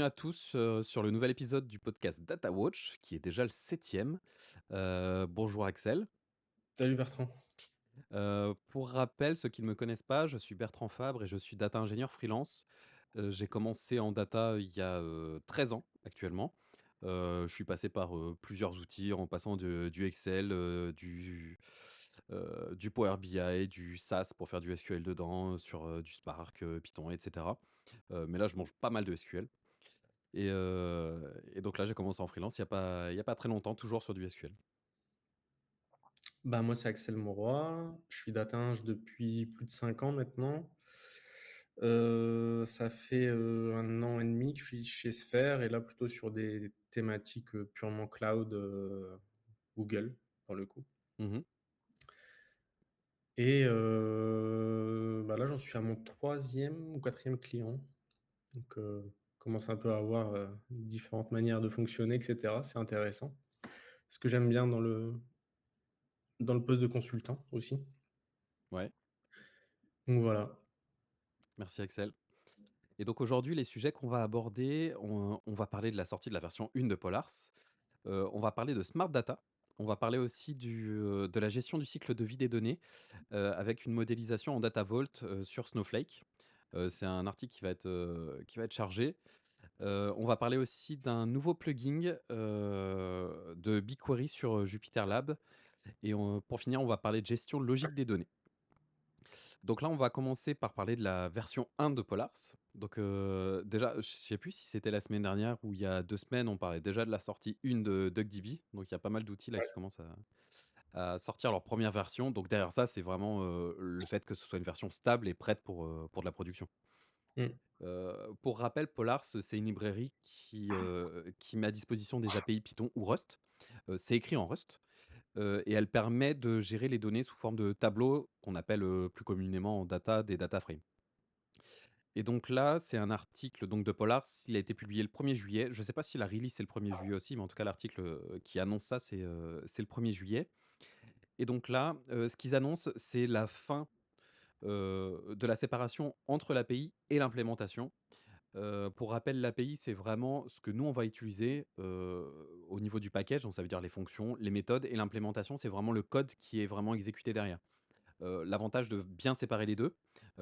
à tous, sur le nouvel épisode du podcast Data Watch, qui est déjà le septième. Bonjour Axel. Salut Bertrand. Pour rappel, ceux qui ne me connaissent pas, je suis Bertrand Fabre et je suis data ingénieur freelance. J'ai commencé en data il y a, 13 ans actuellement. Je suis passé par, plusieurs outils en passant de du Excel, du Power BI, du SAS pour faire du SQL dedans, sur, du Spark, Python et cetera. Mais là, je mange pas mal de SQL. Et donc là, j'ai commencé en freelance il y a pas très longtemps, toujours sur du SQL. Bah, moi, c'est Axel Mauroy. Je suis data ing depuis plus de 5 ans maintenant. Ça fait 1 an et demi que je suis chez Sphere et là plutôt sur des thématiques purement cloud, Google pour le coup. Mmh. Et bah, là, j'en suis à mon troisième ou quatrième client. Donc, commence un peu à avoir différentes manières de fonctionner, etc. C'est intéressant. Ce que j'aime bien dans le poste de consultant aussi. Ouais, Donc voilà. merci Axel. Et donc aujourd'hui, les sujets qu'on va aborder, on va parler de la sortie de la version 1 de Polars, on va parler de smart data, on va parler aussi de la gestion du cycle de vie des données, avec une modélisation en Data Vault, sur Snowflake. C'est un article qui va être chargé. On va parler aussi d'un nouveau plugin, de BigQuery sur, Jupyter Lab et pour finir, on va parler de gestion logique des données. Donc là, on va commencer par parler de la version 1 de Polars. Donc, déjà, je sais plus si c'était la semaine dernière ou il y a 2 semaines, on parlait déjà de la sortie 1 de DuckDB. Donc il y a pas mal d'outils là qui commencent à sortir leur première version. Donc derrière ça, c'est vraiment, le fait que ce soit une version stable et prête pour de la production. Mmh. Pour rappel, Polars, c'est une librairie qui met à disposition des API Python ou Rust. C'est écrit en Rust. Et elle permet de gérer les données sous forme de tableaux qu'on appelle, plus communément en data des data frames. Et donc là, c'est un article donc de Polar, il a été publié le 1er juillet. Je ne sais pas si la release c'est le 1er juillet aussi, mais en tout cas l'article, qui annonce ça, c'est le 1er juillet. Et donc là, ce qu'ils annoncent, c'est la fin, de la séparation entre l'API et l'implémentation. Pour rappel, l'API, c'est vraiment ce que nous, on va utiliser, au niveau du package, donc ça veut dire les fonctions, les méthodes et l'implémentation, c'est vraiment le code qui est vraiment exécuté derrière. L'avantage de bien séparer les 2,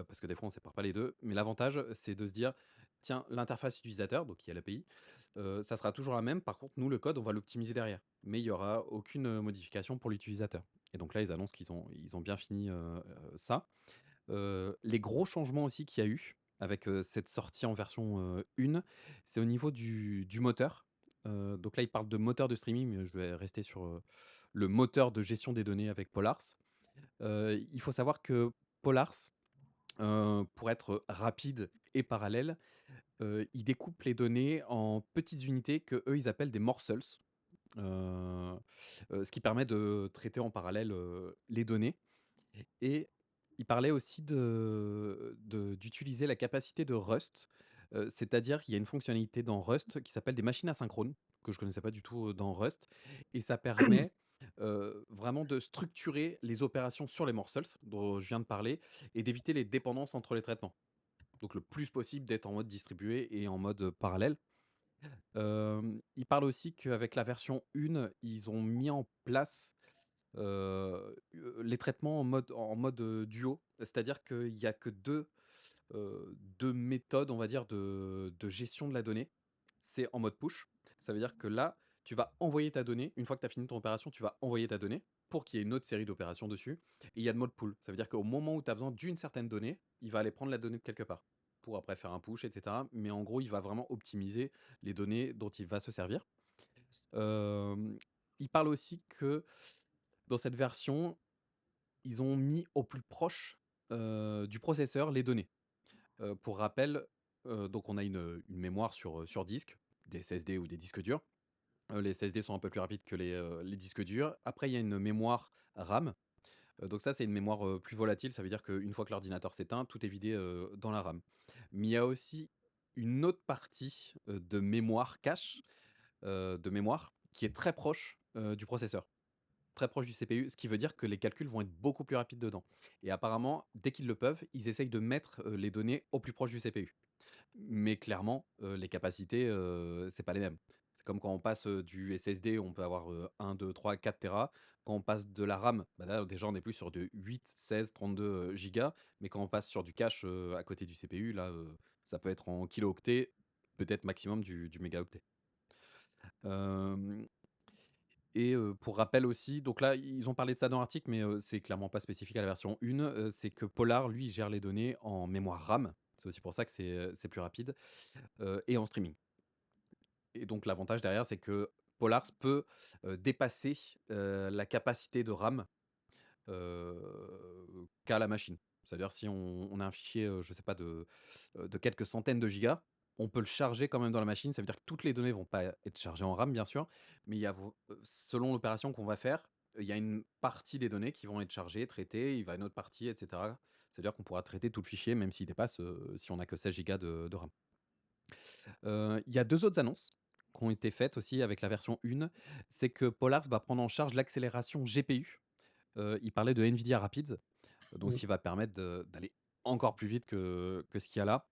parce que des fois on sépare pas les 2, mais l'avantage, c'est de se dire: «Tiens, l'interface utilisateur», donc qui est l'API, ça sera toujours la même. Par contre, nous, le code, on va l'optimiser derrière. Mais il y aura aucune, modification pour l'utilisateur. Et donc là, ils annoncent qu'ils ont bien fini, ça. Les gros changements aussi qu'il y a eu avec, cette sortie en version, 1, c'est au niveau du moteur. Donc là, ils parlent de moteur de streaming, mais je vais rester sur, le moteur de gestion des données avec Polars. Il faut savoir que Polars, pour être rapide et parallèle, il découpe les données en petites unités que eux ils appellent des morsels, heu ce qui permet de traiter en parallèle, les données. Et il parlait aussi d'utiliser la capacité de Rust, c'est-à-dire qu'il y a une fonctionnalité dans Rust qui s'appelle des machines asynchrones, que je connaissais pas du tout, dans Rust, et ça permet, vraiment de structurer les opérations sur les morsels dont je viens de parler et d'éviter les dépendances entre les traitements. Donc le plus possible d'être en mode distribué et en mode, parallèle. Il parle aussi qu'avec la version 1, ils ont mis en place les traitements en mode, duo. C'est-à-dire qu'il y a que 2 méthodes, on va dire, de gestion de la donnée. C'est en mode push. Ça veut dire que là, tu vas envoyer ta donnée. Une fois que tu as fini ton opération, tu vas envoyer ta donnée pour qu'il y ait une autre série d'opérations dessus. Et il y a le mode pull. Ça veut dire qu'au moment où tu as besoin d'une certaine donnée, il va aller prendre la donnée de quelque part pour après faire un push, et cetera. Mais en gros, il va vraiment optimiser les données dont il va se servir. Hem, il parle aussi que dans cette version, ils ont mis au plus proche, du processeur les données. Pour rappel, donc on a une mémoire sur disque, des SSD ou des disques durs. Les SSD sont un peu plus rapides que les disques durs. Après, il y a une mémoire RAM. Donc ça, c'est une mémoire, plus volatile. Ça veut dire qu'une fois que l'ordinateur s'éteint, tout est vidé, dans la RAM. Mais il y a aussi une autre partie, de mémoire cache, de mémoire qui est très proche, du processeur. Très proche du CPU, ce qui veut dire que les calculs vont être beaucoup plus rapides dedans. Et apparemment, dès qu'ils le peuvent, ils essayent de mettre, les données au plus proche du CPU. Mais clairement, les capacités, c'est pas les mêmes. C'est comme quand on passe, du SSD, on peut avoir, 1, 2, 3, 4 téras. Quand on passe de la RAM, bah, là, déjà, on est plus sur de 8, 16, 32 gigas. Mais quand on passe sur du cache, à côté du CPU, là, ça peut être en kilo-octets, peut-être maximum du mégaoctet. Hem Et pour rappel aussi, donc là, ils ont parlé de ça dans l'article, mais c'est clairement pas spécifique à la version 1, c'est que Polar, lui, gère les données en mémoire RAM. C'est aussi pour ça que c'est plus rapide, et en streaming. Et donc l'avantage derrière, c'est que Polars peut, dépasser, la capacité de RAM, qu'a la machine. C'est-à-dire si on a un fichier, je sais pas de quelques centaines de gigas, on peut le charger quand même dans la machine. Ça veut dire que toutes les données vont pas être chargées en RAM bien sûr, mais il y a selon l'opération qu'on va faire, il y a une partie des données qui vont être chargées, traitées, il va y a une autre partie et cetera. C'est-à-dire qu'on pourra traiter tout le fichier même s'il dépasse, si on a que 16 gigas de RAM. Il y a 2 autres annonces qui ont été faites aussi avec la version 1. C'est que Polars va prendre en charge l'accélération GPU. Il parlait de NVIDIA Rapids, donc ce Mmh. qui va permettre d'aller encore plus vite que ce qu'il y a là.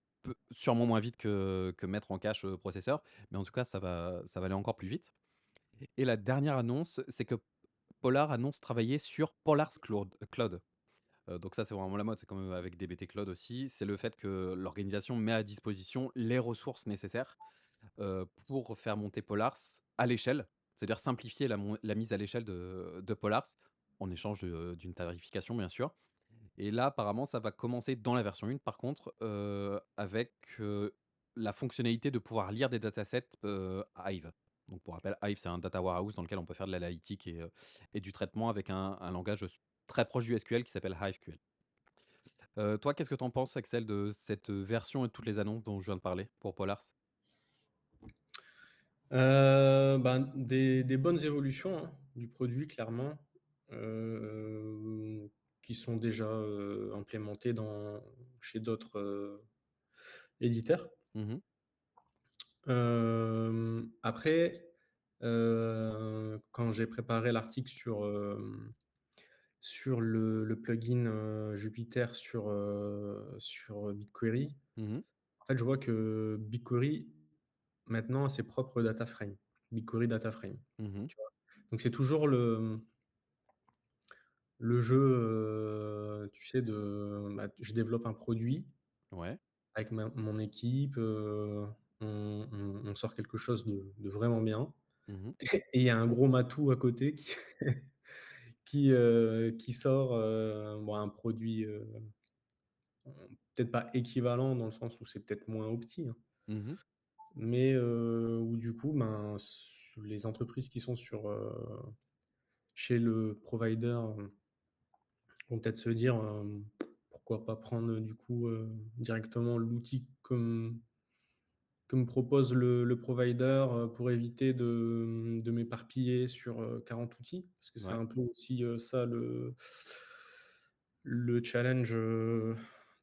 Sûrement moins vite que mettre en cache, processeur, mais en tout cas ça va aller encore plus vite. Et la dernière annonce, c'est que Polar annonce travailler sur Polars Cloud. Donc ça, c'est vraiment la mode, c'est comme, avec DBT Cloud aussi. C'est le fait que l'organisation met à disposition les ressources nécessaires, pour faire monter Polars à l'échelle. C'est-à-dire simplifier la mise à l'échelle de Polars, en échange d'une tarification, bien sûr. Et là, apparemment, ça va commencer dans la version 1 par contre, avec, la fonctionnalité de pouvoir lire des datasets, Hive. Donc pour rappel, Hive, c'est un data warehouse dans lequel on peut faire de l'analytique et du traitement avec un langage très proche du SQL qui s'appelle HiveQL. Toi, qu'est-ce que tu en penses, Axel, de cette version et de toutes les annonces dont je viens de parler pour Polars? Ben, des bonnes évolutions, hein, du produit clairement, qui sont déjà, implémentées chez d'autres, éditeurs. Mmh. Après, quand j'ai préparé l'article sur le plugin, Jupyter sur BigQuery, Mmh. en fait, je vois que BigQuery maintenant a ses propres data frames, BigQuery data frame, Mmh. tu vois? Donc c'est toujours le jeu, tu sais, bah, je développe un produit Ouais. avec mon équipe, on sort quelque chose de vraiment bien Mmh mh. et il y a un gros matou à côté qui qui sort, bon, un produit, peut-être pas équivalent dans le sens où c'est peut-être moins opti, hein, Mmh. mais où du coup, ben, les entreprises qui sont chez le provider, vont peut-être se dire, pourquoi pas prendre, du coup, directement l'outil que me propose le provider, pour éviter de m'éparpiller sur, 40 outils. Parce que c'est Ouais. un peu aussi, ça le challenge,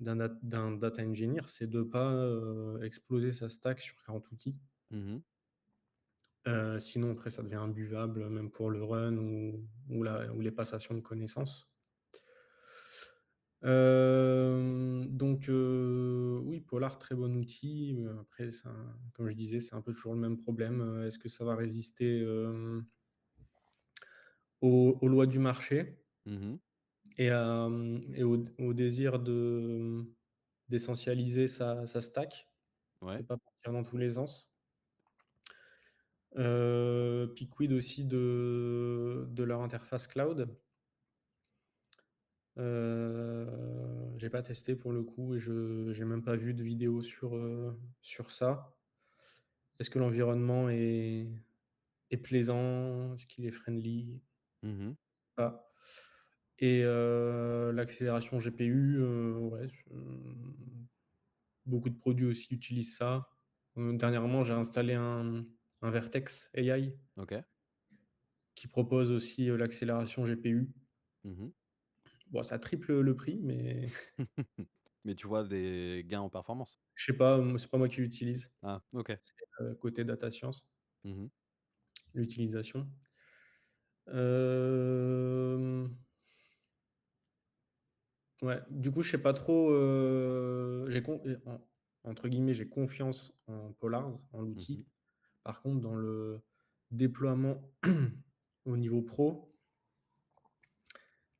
d'un data engineer, c'est de pas, exploser sa stack sur 40 outils. Mmh. Sinon après ça devient imbuvable, même pour le run ou les passations de connaissances. Donc oui, Polar, très bon outil, mais après c'est un comme je disais, c'est un peu toujours le même problème, est-ce que ça va résister, aux lois du marché Mmh. et au désir d'essentialiser sa stack, de Ouais. pas partir dans tous les sens? Puis quid aussi de leur interface cloud? J'ai pas testé pour le coup et je j'ai même pas vu de vidéo sur ça. Est-ce que l'environnement est plaisant? Est-ce qu'il est friendly? Mmh. Pas. Et l'accélération GPU, ouais, beaucoup de produits aussi utilisent ça. Dernièrement, j'ai installé un Vertex AI OK. qui propose aussi, l'accélération GPU. Mmh. Bon, ça triple le prix, mais Mais tu vois des gains en performance? je sais pas, c'est pas moi qui l'utilise. Ah, OK. C'est, côté data science, Mmh. l'utilisation. Hem, ouais, du coup, je sais pas trop, j'ai con entre guillemets, «j'ai confiance en Polars, en Mmh. l'outil». Par contre, dans le déploiement au niveau pro,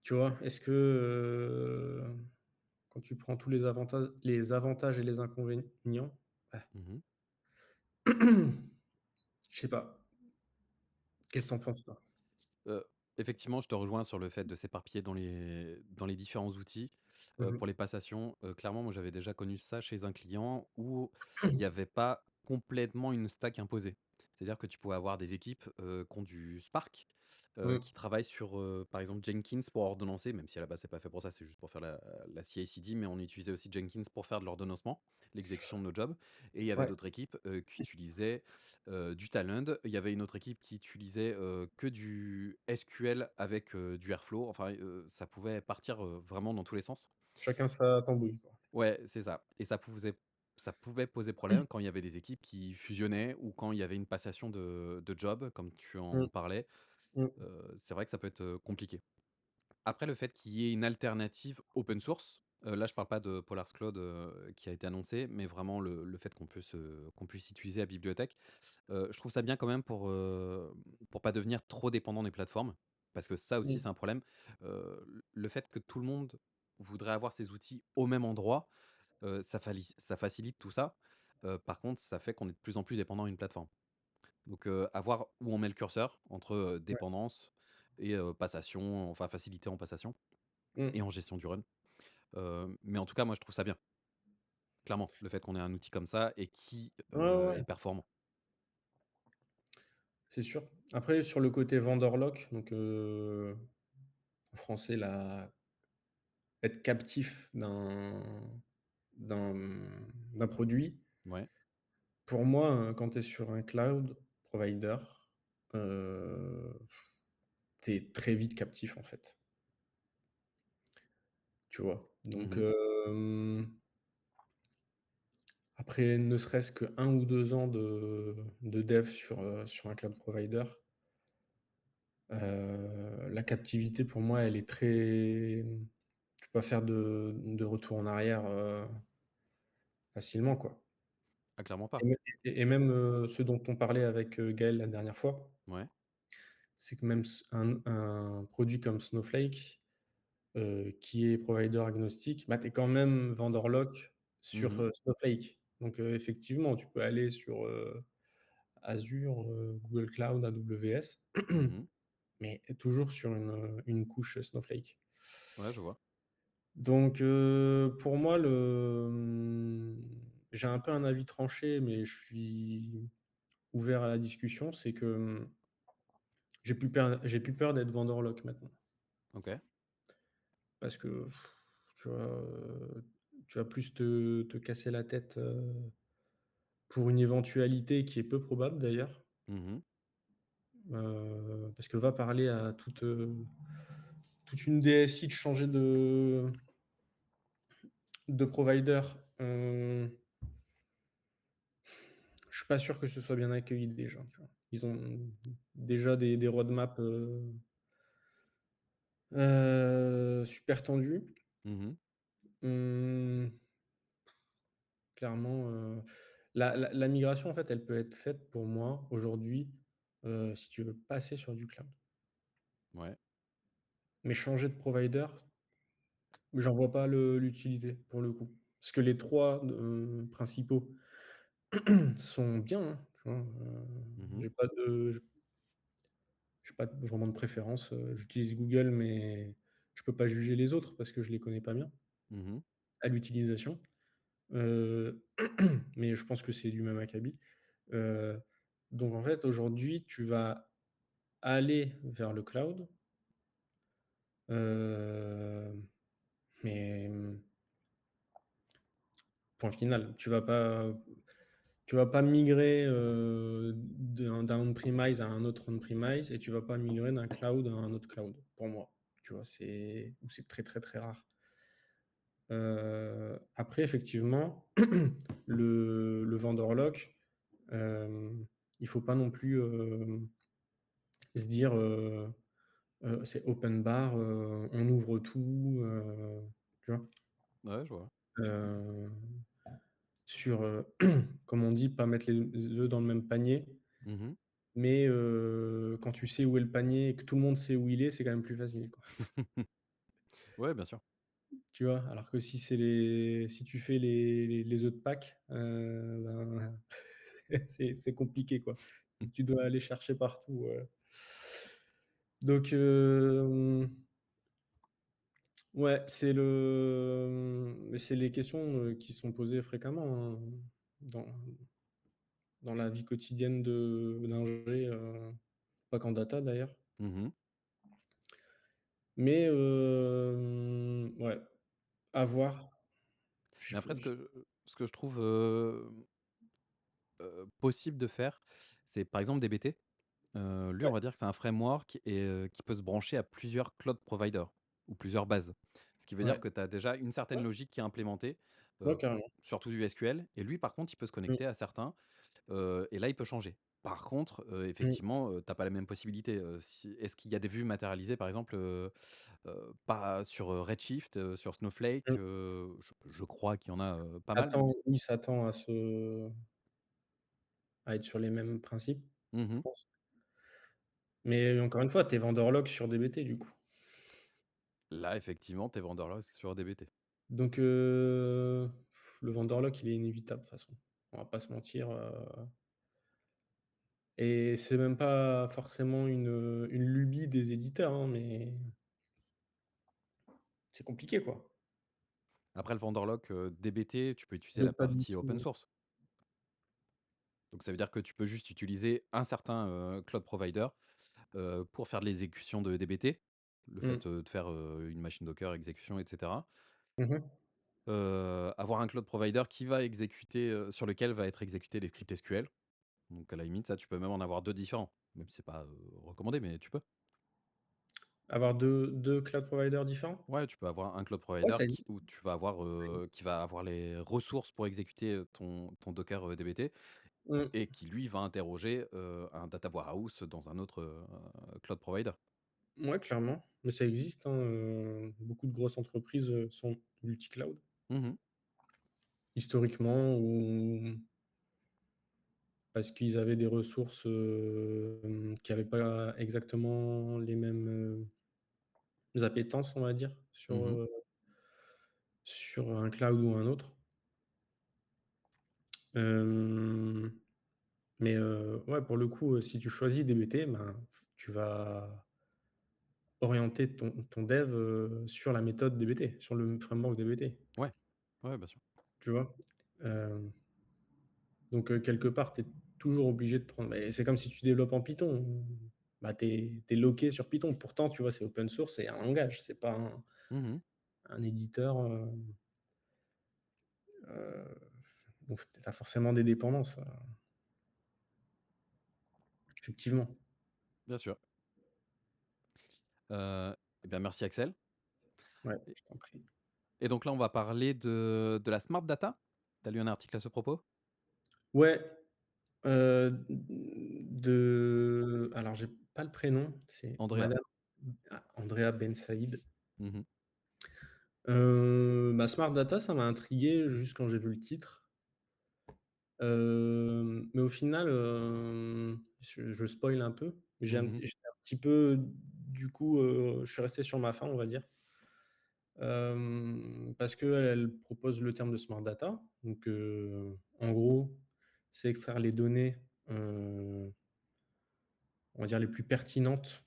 tu vois? Est-ce que, quand tu prends tous les avantages et les inconvénients, ah, Mmh. je sais pas. Qu'est-ce que tu en penses toi? Heu, Effectivement, je te rejoins sur le fait de s'éparpiller dans les différents outils. Mmh Pour les passations, clairement, moi, j'avais déjà connu ça chez un client où il y avait pas complètement une stack imposée. C'est-à-dire que tu pouvais avoir des équipes, qui ont du Spark, Mmh. qui travaillent sur, par exemple, Jenkins pour ordonnancer, même si à la base, c'est pas fait pour ça, c'est juste pour faire la CI/CD, mais on utilisait aussi Jenkins pour faire de l'ordonnancement, l'exécution de nos jobs. Et il y avait Ouais, d'autres équipes, qui utilisaient du Talend. Il y avait une autre équipe qui utilisait, que du SQL avec, du Airflow. Enfin, ça pouvait partir, vraiment dans tous les sens. chacun sa tambouille, quoi. Ouais, c'est ça, et ça pouvait poser problème quand il y avait des équipes qui fusionnaient ou quand il y avait une passation de job comme tu Mmh, en parlais. mmh, C'est vrai que ça peut être, compliqué. Après, le fait qu'il y ait une alternative open source, là je parle pas de Polars Cloud, qui a été annoncé, mais vraiment le fait qu'on puisse utiliser la bibliothèque. Je trouve ça bien quand même pour pas devenir trop dépendant des plateformes. Parce que ça aussi, mmh. c'est un problème. Le fait que tout le monde voudrait avoir ses outils au même endroit, ça facilite tout ça. Par contre, ça fait qu'on est de plus en plus dépendant d'une plateforme. Donc, à voir où on met le curseur entre, Ouais. dépendance et passation, enfin facilité en passation Mmh. et en gestion du run. Mais en tout cas, moi, je trouve ça bien, clairement, le fait qu'on ait un outil comme ça et qui, Ouais, ouais, ouais, est performant. c'est sûr. Après sur le côté vendor lock, donc en français la être captif d'un d'un produit. Ouais. Pour moi, quand tu es sur un cloud provider, heu, tu es très vite captif, en fait, tu vois? Donc Mmh. après ne serait-ce qu'1 ou 2 ans de dev sur un cloud provider, la captivité pour moi, elle est très tu peux pas faire de retour en arrière, facilement, quoi. Ah, clairement Et pas. mê et même, ce dont on parlait avec, Gaël la dernière fois, Ouais. c'est que même un produit comme Snowflake, qui est provider agnostique, bah, tu es quand même vendor lock sur, Mmh. Snowflake. Donc, effectivement, tu peux aller sur, Azure, Google Cloud, AWS, Mmh. mais toujours sur une couche Snowflake. Ouais, je vois. Donc, pour moi, j'ai un peu un avis tranché, mais je suis ouvert à la discussion. C'est que, j'ai plus peur d'être vendor lock maintenant. OK. Parce que, tu vois, tu vas plus te casser la tête, pour une éventualité qui est peu probable d'ailleurs. Mmh. Parce que va parler à toute une DSI de changer de provider, je suis pas sûr que ce soit bien accueilli déjà, tu vois? Ils ont déjà des roadmaps, super tendus. Mmh. Mmh, clairement, la migration en fait, elle peut être faite pour moi aujourd'hui, si tu veux passer sur du cloud. Ouais. Mais changer de provider, j'en vois pas l'utilité pour le coup. Parce que les 3 principaux sont bien, hein, tu vois? Mmh. J'ai pas vraiment de préférence, j'utilise Google, mais je peux pas juger les autres parce que je les connais pas bien Mmh. à l'utilisation. Heu, mais je pense que c'est du même acabit. Heu, donc en fait, aujourd'hui, tu vas aller vers le cloud, hem, mais, point final. Tu vas pas migrer, d'un on-premise à un autre on-premise et tu vas pas migrer d'un cloud à un autre cloud, pour moi. Tu vois? C'est très, très, très rare. Après effectivement, le vendor lock, hem, il faut pas non plus, se dire, c'est open bar, on ouvre tout, tu vois? Ouais, je vois. Heu, sur, comme on dit, pas mettre les œufs dans le même panier, Mmh. mais quand tu sais où est le panier et que tout le monde sait où il est, c'est quand même plus facile, quoi. Ouais, bien sûr. Tu vois? Alors que si tu fais les œufs de Pâques, ben, c'est compliqué, quoi. Et que tu dois aller chercher partout, donc ouais, mais c'est les questions, qui sont posées fréquemment, hein, dans dans la vie quotidienne de d'ingé, pas qu'en data d'ailleurs. Mmh. Mais ouais, à voir. Mais après Je ce que je trouve, possible de faire, c'est par exemple DBT. Lui, on Ouais, va dire que c'est un framework et qui peut se brancher à plusieurs cloud providers ou plusieurs bases. Ce qui veut dire ouais, que tu as déjà une certaine ouais, logique qui est implémentée, ouais, heu, carrément. surtout du SQL et lui, par contre, il peut se Mmh, connecter à certains, et là, il peut changer. Par contre, mmh, effectivement, tu pas la même possibilité, si est-ce qu'il y a des vues matérialisées, par exemple, pas sur, Redshift, sur Snowflake? mmh. Je crois qu'il y en a, pas mal. Oui, ça tend à être sur les mêmes principes, je Mmh. pense. Mais encore une fois, tu es vendor log sur DBT du coup. Là, effectivement, tu es vendeur sur DBT. Donc le vendor lock, il est inévitable de toute façon. On va pas se mentir, et c'est même pas forcément une lubie des éditeurs, hein, mais c'est compliqué, quoi. Après le vendor lock, DBT, tu peux utiliser la D'autres pas du partie open tout. source. Donc ça veut dire que tu peux juste utiliser un certain, cloud provider, pour faire de l'exécution de DBT. Le Mmh. fait, de faire, une machine Docker, exécution et cetera. Mmh mh. Avoir un cloud provider qui va exécuter, sur lequel va être exécuté les scripts SQL. Donc à la limite, ça, tu peux même en avoir 2 différents. Même si c'est pas, recommandé, mais tu peux. Avoir deux cloud providers différents? Ouais, tu peux avoir un cloud Ouais, provider ça qui existe. où tu vas avoir, qui va avoir les ressources pour exécuter, ton Docker, DBT Mmh. et qui lui va interroger, un data warehouse dans un autre, cloud provider. Ouais, clairement, mais ça existe, hein, beaucoup de grosses entreprises, sont multi-cloud. Mmh. Historiquement ou parce qu'ils avaient des ressources, qui avaient pas exactement les mêmes, appétences, on va dire, Mmh. sur un cloud ou un autre. Hem, mais ouais, pour le coup, si tu choisis DBT, ben, tu vas orienter ton dev, sur la méthode DBT, sur le framework DBT, Ouais. Ouais, bien sûr. tu vois? Hem, donc quelque part, tu es toujours obligé de prendre, mais c'est comme si tu développes en Python, bah, tu es loqué sur Python. Pourtant, tu vois, c'est open source, c'est un langage, c'est pas Mmh. un éditeur, donc tu as forcément des dépendances, effectivement. Bien sûr. Et bien, merci Axel. Ouais, Et je t'en prie. et donc là, on va parler de la smart data? Tu as lu un article à ce propos? Ouais, alors j'ai pas le prénom, c'est Andrea? madame Andrea Ben Saïd. Mmh. Bah, smart data, ça m'a intrigué juste quand j'ai vu le titre. Mais au final, je spoil un peu. Mmh. J'étais un petit peu du coup, je suis resté sur ma faim, on va dire. Parce qu'elle propose le terme de smart data. Donc, en gros, c'est extraire les données, on va dire les plus pertinentes,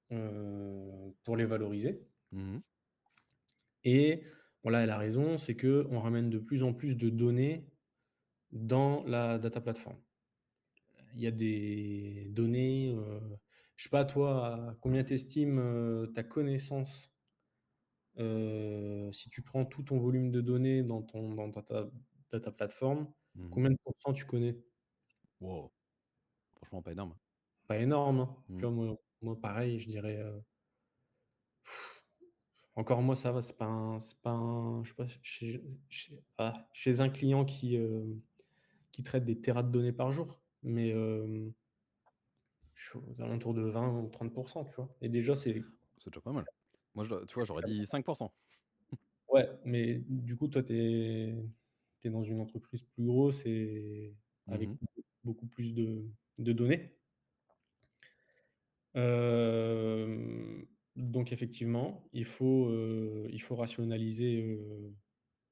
pour les valoriser. Mmh. Et voilà, elle a raison, c'est qu'on ramène de plus en plus de données dans la data platform. Il y a des données, je sais pas toi, à combien tu estimes, ta connaissance, si tu prends tout ton volume de données dans ta data platform, Mmh. combien de pourcents tu connais? Wow, franchement pas énorme. Pas énorme, hein. Tu Mmh. vois, moi pareil, je dirais, encore moi ça va, c'est pas un je sais pas, chez un client qui traite des téras de données par jour, mais je suis aux alentours de 20 ou 30, tu vois? Et déjà C'est déjà pas c'est mal. Moi, tu vois, j'aurais dit 5. ouais, mais du coup, toi, tu es tu es dans une entreprise plus grosse et Mmh avec mh. beaucoup plus de données. Donc effectivement, il faut rationaliser,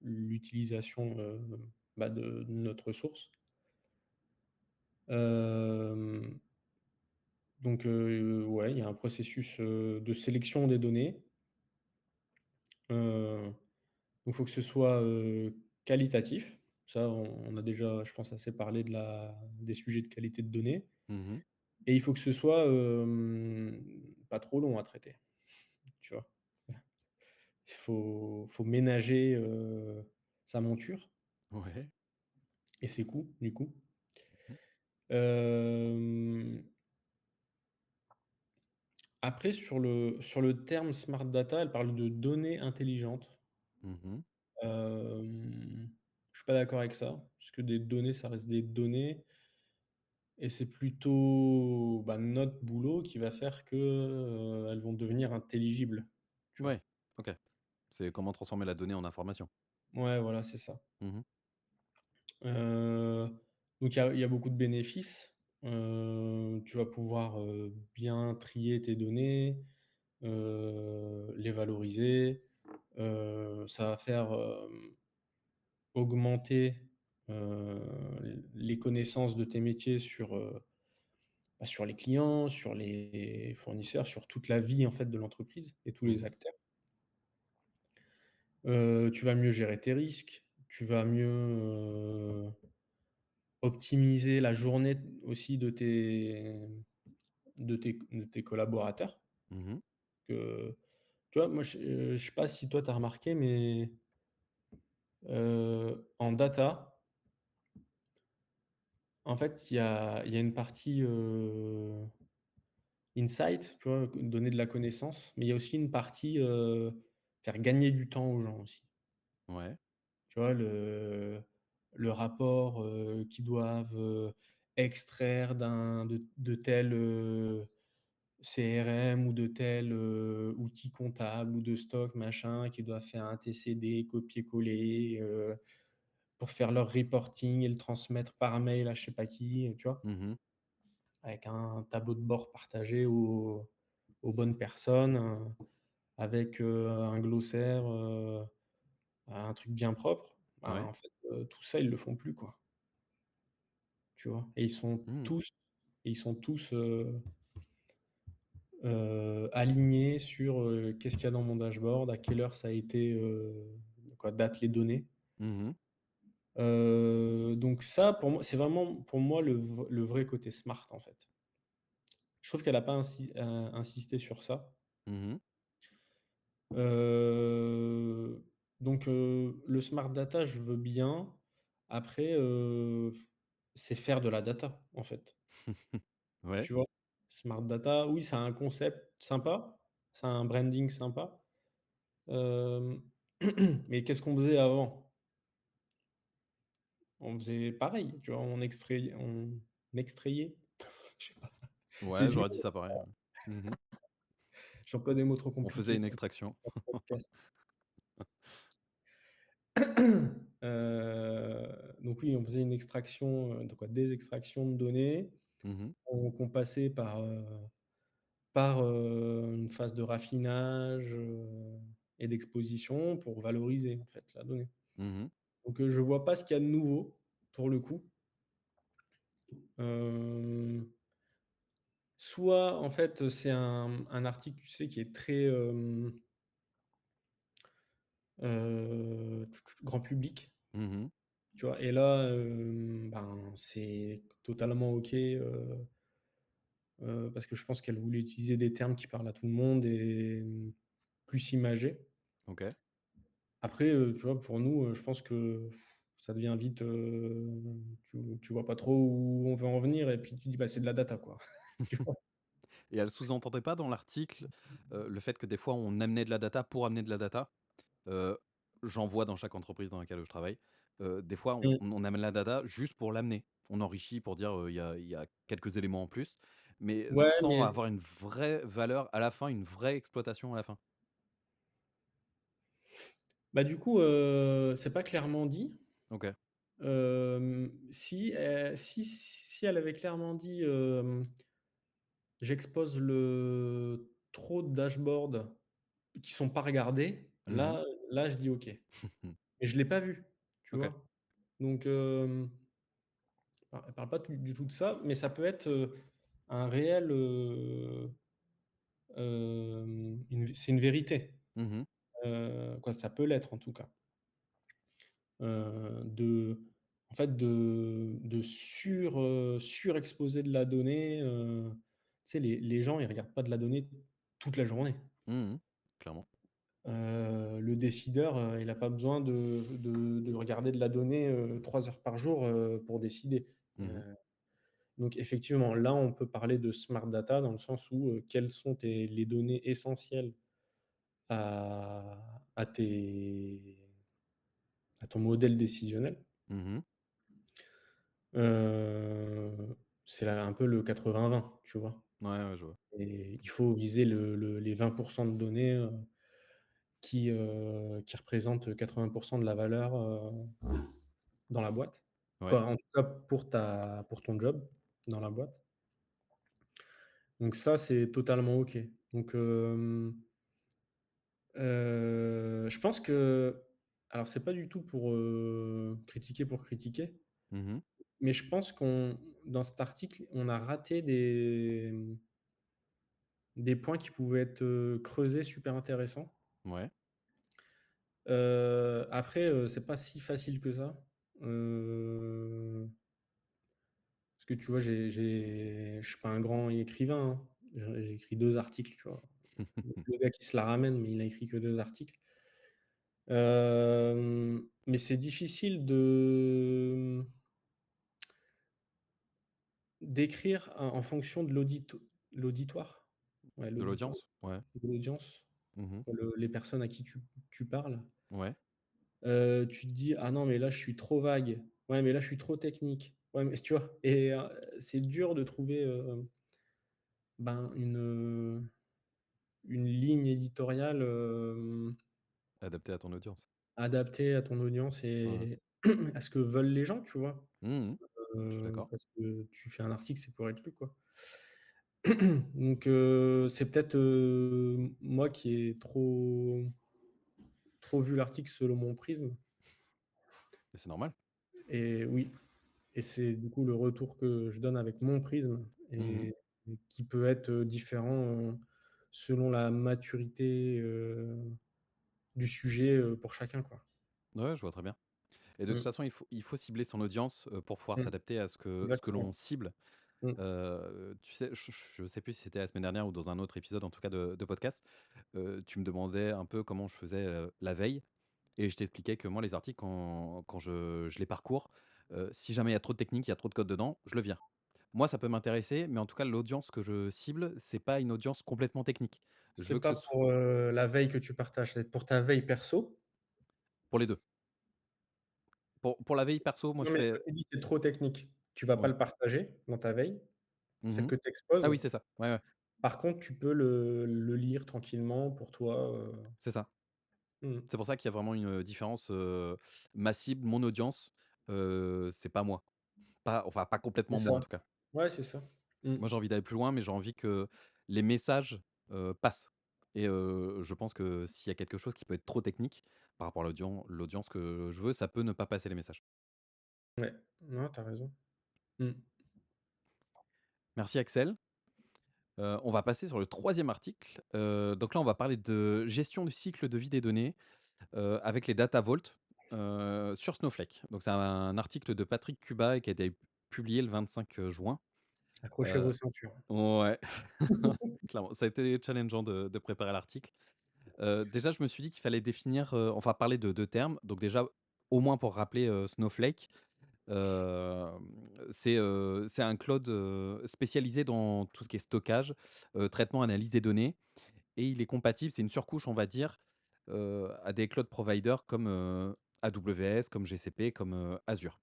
l'utilisation, bah, de notre source. Hem, donc ouais, il y a un processus, de sélection des données. Donc il faut que ce soit, qualitatif. Ça, on a déjà, je pense, assez parlé des sujets de qualité de données Mmh. et il faut que ce soit, pas trop long à traiter, tu vois? Il faut ménager, sa monture Ouais. et ses coûts, du coup. Mmh. Hem, Après sur le terme smart data, elle parle de données intelligentes. Mmh. Je suis pas d'accord avec ça, parce que des données, ça reste des données et c'est plutôt, bah, notre boulot qui va faire que, elles vont devenir intelligibles, tu vois? Ouais, OK. C'est comment transformer la donnée en information. Ouais, voilà, c'est ça. Mmh mh. Heu, donc il y a beaucoup de bénéfices. Tu vas pouvoir, bien trier tes données, les valoriser. Ça va faire, augmenter, les connaissances de tes métiers sur, bah, sur les clients, sur les fournisseurs, sur toute la vie, en fait, de l'entreprise et tous les Mmh. acteurs. Tu vas mieux gérer tes risques, tu vas mieux, optimiser la journée aussi de tes collaborateurs. Mmh. Tu vois, moi, je sais pas si toi tu as remarqué, mais en data, en fait, il y a une partie, insight, tu vois? Donner de la connaissance, mais il y a aussi une partie, faire gagner du temps aux gens aussi. Ouais. Tu vois? Le rapport, qu'ils doivent, extraire de tel, CRM ou de tel, outil comptable ou de stock machin, qui doivent faire un TCD, copier-coller, pour faire leur reporting et le transmettre par mail à je sais pas qui, tu vois? Mmh. Avec un tableau de bord partagé aux bonnes personnes, avec, un glossaire, un truc bien propre. Ben, Ouais. en fait, tout ça, ils le font plus, quoi, tu vois? Et Mmh. ils sont tous, alignés sur, qu'est-ce qu'il y a dans mon dashboard, à quelle heure ça a été, quoi date les données. Mmh. Donc ça, pour moi, c'est vraiment pour moi le vrai côté smart, en fait. Je trouve qu'elle a pas insisté sur ça. Mmh. Heu, donc le smart data, je veux bien. Après, c'est faire de la data, en fait. Ouais. Tu vois? Smart data, oui, c'est un concept sympa, c'est un branding sympa, hem, mais qu'est-ce qu'on faisait avant? On faisait pareil, tu vois? On extrayait, je sais pas, j'ai Ouais, du mal, j'aurais dit ça pareil, ouais. Mmh. j'emploie des mots trop On faisait compliqués une pour extraction. un podcast. Donc oui, on faisait une extraction, de quoi? Des extractions de données, Mmh. qu'on passait par une phase de raffinage, et d'exposition pour valoriser, en fait, la donnée. Mmh. Donc je vois pas ce qu'il y a de nouveau, pour le coup. Hem, Soit, en fait, c'est un article, tu sais, qui est très, grand public, Mmh. tu vois? Et là, ben, c'est totalement OK, parce que je pense qu'elle voulait utiliser des termes qui parlent à tout le monde et plus imagés. OK. Après, tu vois, pour nous, je pense que ça devient vite, tu vois pas trop où on veut en venir et puis tu dis: «Bah, c'est de la data, quoi». Tu vois? Et elle sous-entendait pas dans l'article, le fait que des fois on amenait de la data pour amener de la data? Heu, J'en vois dans chaque entreprise dans laquelle je travaille. Des fois Mmh. on amène la data juste pour l'amener. On enrichit pour dire, il y a quelques éléments en plus, mais Ouais, sans mais avoir une vraie valeur à la fin, une vraie exploitation à la fin. bah, du coup, c'est pas clairement dit, OK. Si elle avait clairement dit, «J'expose le trop de dashboards qui sont pas regardés», Mmh. là je dis: «OK». Mais je l'ai pas vu, tu OK. vois? Donc, elle parle pas du tout de ça, mais ça peut être, un réel, c'est une vérité, Mmh. quoi, ça peut l'être en tout cas. De en fait, surexposer de la donnée, tu sais, les gens, ils regardent pas de la donnée toute la journée. Mmh. Clairement. Le décideur, il a pas besoin de regarder de la donnée, 3 heures par jour, pour décider. Mmh. Donc effectivement, là, on peut parler de smart data dans le sens où, quelles sont les données essentielles à ton modèle décisionnel. Mmh. C'est un peu le 80-20, tu vois? Ouais, ouais, je vois. Et il faut viser les 20 de données, qui représentent 80 de la valeur, dans la boîte. Ouais. Quoi, en tout cas pour ton job dans la boîte. Donc ça, c'est totalement OK. Donc, je pense que alors c'est pas du tout pour critiquer, Mmh. mais je pense dans cet article, on a raté des points qui pouvaient être, creusés super intéressants. Ouais. Après, c'est pas si facile que ça. Heu, Parce que tu vois, je suis pas un grand écrivain, hein. J'ai écrit 2 articles, tu vois? Le gars qui se la ramène, mais il a écrit que 2 articles. Mais c'est difficile d'écrire en fonction de l'auditoire? Ouais, De l'auditoire, l'audience? Ouais. de l'audience, Mmh. les personnes à qui tu parles. Ouais. Tu te dis: «Ah non, mais là, je suis trop vague. Ouais, mais là, je suis trop technique. Ouais, mais» tu vois? Et c'est dur de trouver, ben, une ligne éditoriale, Adapté à ton audience. adaptée à ton audience Mmh. et à ce que veulent les gens, tu vois? Mmh. Je suis d'accord. Parce que tu fais un article, c'est pour être lu, quoi. Donc, c'est peut-être, moi qui ai trop vu l'article selon mon prisme Et c'est normal. et oui. Et c'est du coup le retour que je donne avec mon prisme Mmh. et qui peut être, différent, selon la maturité, du sujet, pour chacun, quoi. Ouais, je vois très bien. Et de toute Mmh. façon, il faut cibler son audience, pour pouvoir Mmh. s'adapter à ce que Exactement. l'on cible. Mmh. Tu sais, je sais plus si c'était la semaine dernière ou dans un autre épisode, en tout cas de podcast, tu me demandais un peu comment je faisais, la veille et je t'expliquais que moi, les articles, quand je les parcours, si jamais il y a trop de technique, il y a trop de code dedans, je le vire. Moi, ça peut m'intéresser, mais en tout cas, l'audience que je cible, c'est pas une audience complètement technique. Je C'est veux que ce pas soit pour, la veille que tu partages, c'est pour ta veille perso. pour les 2. Pour la veille perso, moi, Non, je mais ce que fais tu dis, c'est trop technique. Tu vas pas ouais. le partager dans ta veille, celle Mmh. que tu Ah exposes. oui, c'est ça. Ouais, ouais, Par contre, tu peux le lire tranquillement pour toi, c'est ça. mmh. C'est pour ça qu'il y a vraiment une différence, ma cible, mon audience, c'est pas moi. Pas C'est complètement moi, en ça. tout cas. Ouais, c'est ça. Mmh. Moi, j'ai envie d'aller plus loin, mais j'ai envie que les messages, passent et je pense que s'il y a quelque chose qui peut être trop technique par rapport à l'audience que je veux, ça peut ne pas passer les messages. Ouais. Non, tu as raison. Mmh. Merci Axel. On va passer sur le troisième article. Donc là, on va parler de gestion du cycle de vie des données, avec les Data Vault, sur Snowflake. Donc c'est un article de Patrick Cuba et qui a été publié le 25 juin. Accrochez Heu, vos ceintures. ouais, clairement, ça a été challengeant de préparer l'article. Déjà, je me suis dit qu'il fallait définir, enfin parler de 2 termes. Donc déjà, au moins pour rappeler, Snowflake, c'est un cloud, spécialisé dans tout ce qui est stockage, traitement, analyse des données et il est compatible, c'est une surcouche, on va dire, à des cloud providers comme, AWS, comme GCP, comme, Azure.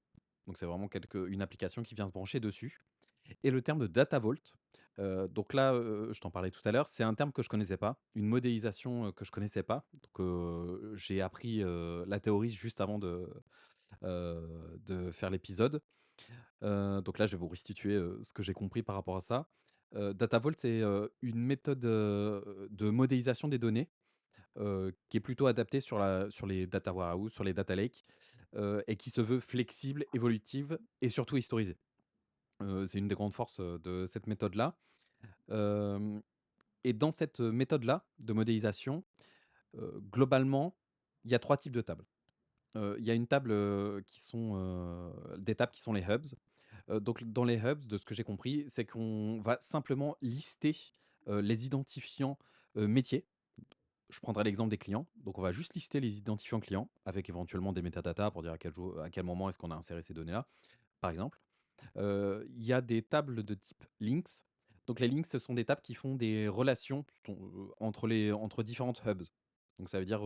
Donc c'est vraiment une application qui vient se brancher dessus. Et le terme de data vault, donc là, je t'en parlais tout à l'heure, c'est un terme que je connaissais pas, une modélisation, que je connaissais pas. Donc, j'ai appris, la théorie juste avant de faire l'épisode. Donc là, je vais vous restituer, ce que j'ai compris par rapport à ça. Datavault, c'est, une méthode, de modélisation des données, qui est plutôt adaptée sur les data warehouse, sur les data lakes, et qui se veut flexible, évolutive et surtout historisée. C'est une des grandes forces, de cette méthode-là. Hem Et dans cette méthode-là de modélisation, globalement, il y a 3 types de tables. Il y a une table, qui sont, des tables qui sont les hubs. Donc dans les hubs, de ce que j'ai compris, c'est qu'on va simplement lister, les identifiants, métiers. Je prendrai l'exemple des clients. Donc on va juste lister les identifiants clients avec éventuellement des métadatas pour dire à quel moment est-ce qu'on a inséré ces données-là, par exemple. Il y a des tables de type links. Donc les links, ce sont des tables qui font des relations entre différentes hubs. Donc ça veut dire,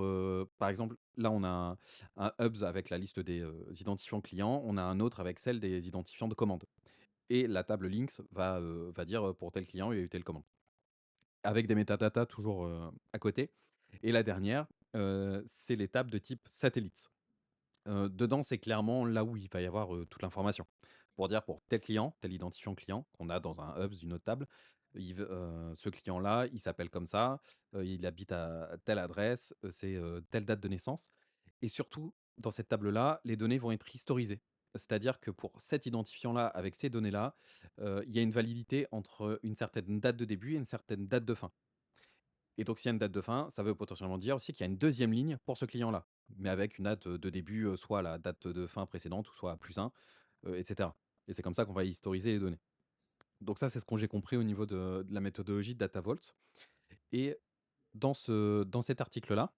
par exemple, là, on a un hubs avec la liste des, identifiants clients, on a un autre avec celle des identifiants de commande et la table links va dire, pour tel client, il y a eu telle commande. Avec des métadatas toujours, à côté et la dernière, c'est les tables de type satellites. Dedans, c'est clairement là où il va y avoir, toute l'information. Pour dire pour tel client, tel identifiant client qu'on a dans un hubs d'une autre table, ce client-là, il s'appelle comme ça, il habite à telle adresse, c'est, telle date de naissance et surtout, dans cette table-là, les données vont être historisées. C'est-à-dire que pour cet identifiant-là, avec ces données-là, il y a une validité entre une certaine date de début et une certaine date de fin. Et donc s'il y a une date de fin, ça veut potentiellement dire aussi qu'il y a une deuxième ligne pour ce client-là, mais avec une date, de début, soit la date de fin précédente ou soit +1, et cetera. Et c'est comme ça qu'on va historiser les données. Donc ça, c'est ce que j'ai compris au niveau de la méthodologie de DataVault et dans cet article-là,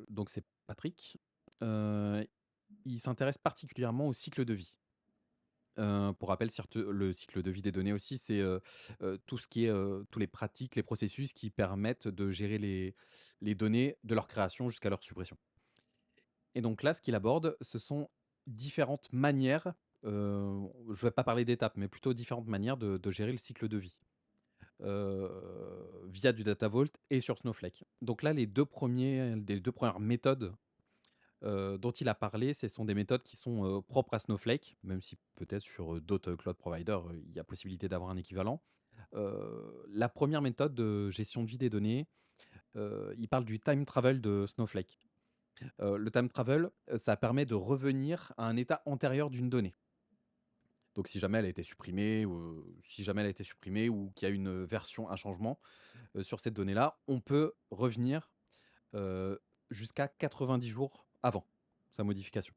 donc c'est Patrick, heu, il s'intéresse particulièrement au cycle de vie. Pour rappel, le cycle de vie des données aussi, c'est, tout ce qui est, tous les pratiques, les processus qui permettent de gérer les données de leur création jusqu'à leur suppression. Et donc là, ce qu'il aborde, ce sont différentes manières, je ne vais pas parler d'étapes, mais plutôt différentes manières de gérer le cycle de vie, via du Data Vault et sur Snowflake. Donc là, les 2 premières méthodes dont il a parlé, ce sont des méthodes qui sont, propres à Snowflake, même si peut-être sur, d'autres, cloud providers, il y a possibilité d'avoir un équivalent. La première méthode de gestion de vie des données, il parle du time travel de Snowflake. Le time travel, ça permet de revenir à un état antérieur d'une donnée. Donc si jamais elle a été supprimée ou qu'il y a une version, un changement, sur cette donnée-là, on peut revenir, heu, jusqu'à 90 jours avant sa modification.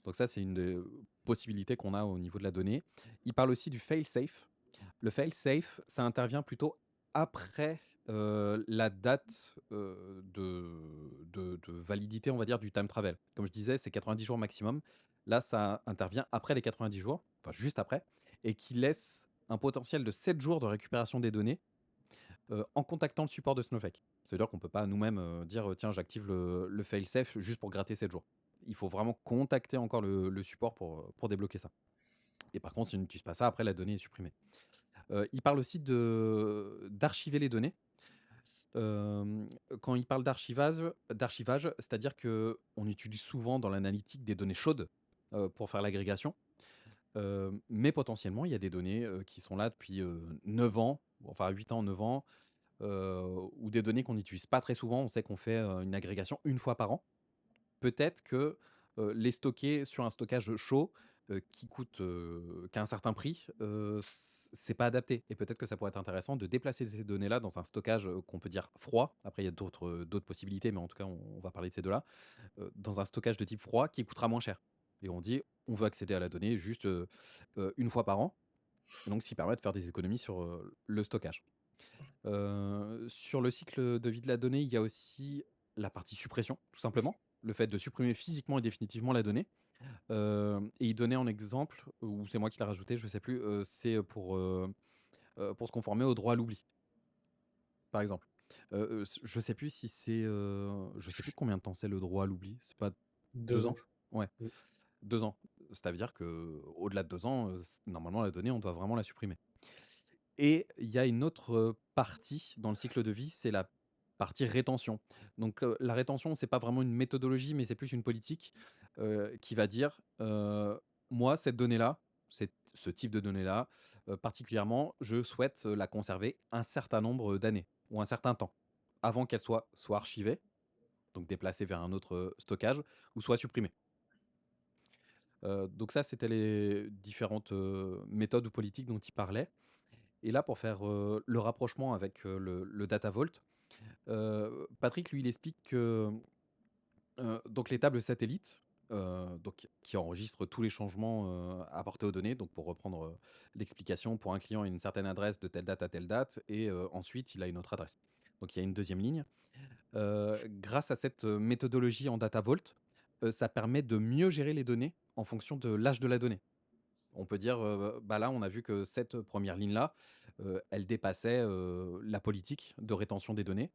Donc ça, c'est une des possibilités qu'on a au niveau de la donnée. Il parle aussi du fail safe. Le fail safe, ça intervient plutôt après, la date, de validité, on va dire, du time travel. Comme je disais, c'est 90 jours maximum. Là, ça intervient après les 90 jours, enfin juste après et qui laisse un potentiel de 7 jours de récupération des données, en contactant le support de Snowflake. C'est-à-dire qu'on peut pas nous-mêmes, dire, «Tiens, j'active le fail safe juste pour gratter 7 jours». Il faut vraiment contacter encore le support pour débloquer ça et par contre, si on n'utilise pas ça, après la donnée est supprimée. Il parle aussi d'archiver les données. Hem, Quand il parle d'archivage, c'est-à-dire qu'on utilise souvent dans l'analytique des données chaudes, pour faire l'agrégation. Mais potentiellement, il y a des données, qui sont là depuis, 9 ans, enfin 8 ans, 9 ans, ou des données qu'on n'utilise pas très souvent. On sait qu'on fait, une agrégation une fois par an. Peut-être que, les stocker sur un stockage chaud, qui a un certain prix, c'est pas adapté et peut-être que ça pourrait être intéressant de déplacer ces données-là dans un stockage, qu'on peut dire froid. Après il y a d'autres possibilités, mais en tout cas on va parler de ces 2 là, dans un stockage de type froid qui coûtera moins cher et on dit: «On veut accéder à la donnée juste, 1 fois par an» et donc ce qui permet de faire des économies sur, le stockage. Sur le cycle de vie de la donnée, il y a aussi la partie suppression, tout simplement. Le fait de supprimer physiquement et définitivement la donnée. Et il donnait en exemple, ou c'est moi qui l'ai rajouté, je sais plus, c'est pour se conformer au droit à l'oubli, par exemple. Je sais plus si c'est, je sais plus combien de temps c'est le droit à l'oubli. C'est pas 2 2 ans, ans? je Ouais, mmh. 2 ans. Ça veut dire qu'au-delà de 2 ans, normalement la donnée, on doit vraiment la supprimer. Et il y a une autre, partie dans le cycle de vie, c'est la partie rétention. Donc, la rétention, c'est pas vraiment une méthodologie, mais c'est plus une politique, qui va dire, «Moi, cette donnée-là, ce type de données-là, particulièrement, je souhaite, la conserver un certain nombre d'années ou un certain temps, avant qu'elle soit archivée, donc déplacée vers un autre, stockage ou soit supprimée». Donc ça, c'était les différentes, méthodes ou politiques dont il parlait et là, pour faire, le rapprochement avec, le data vault, Patrick, lui, il explique que, donc les tables satellites, donc qui enregistrent tous les changements, apportés aux données, donc pour reprendre, l'explication, pour un client, il y a une certaine adresse de telle date à telle date et ensuite il a une autre adresse. Donc il y a une deuxième ligne. Grâce à cette, méthodologie en data vault, ça permet de mieux gérer les données en fonction de l'âge de la donnée. On peut dire, bah, là, on a vu que cette première ligne-là, elle dépassait, la politique de rétention des données,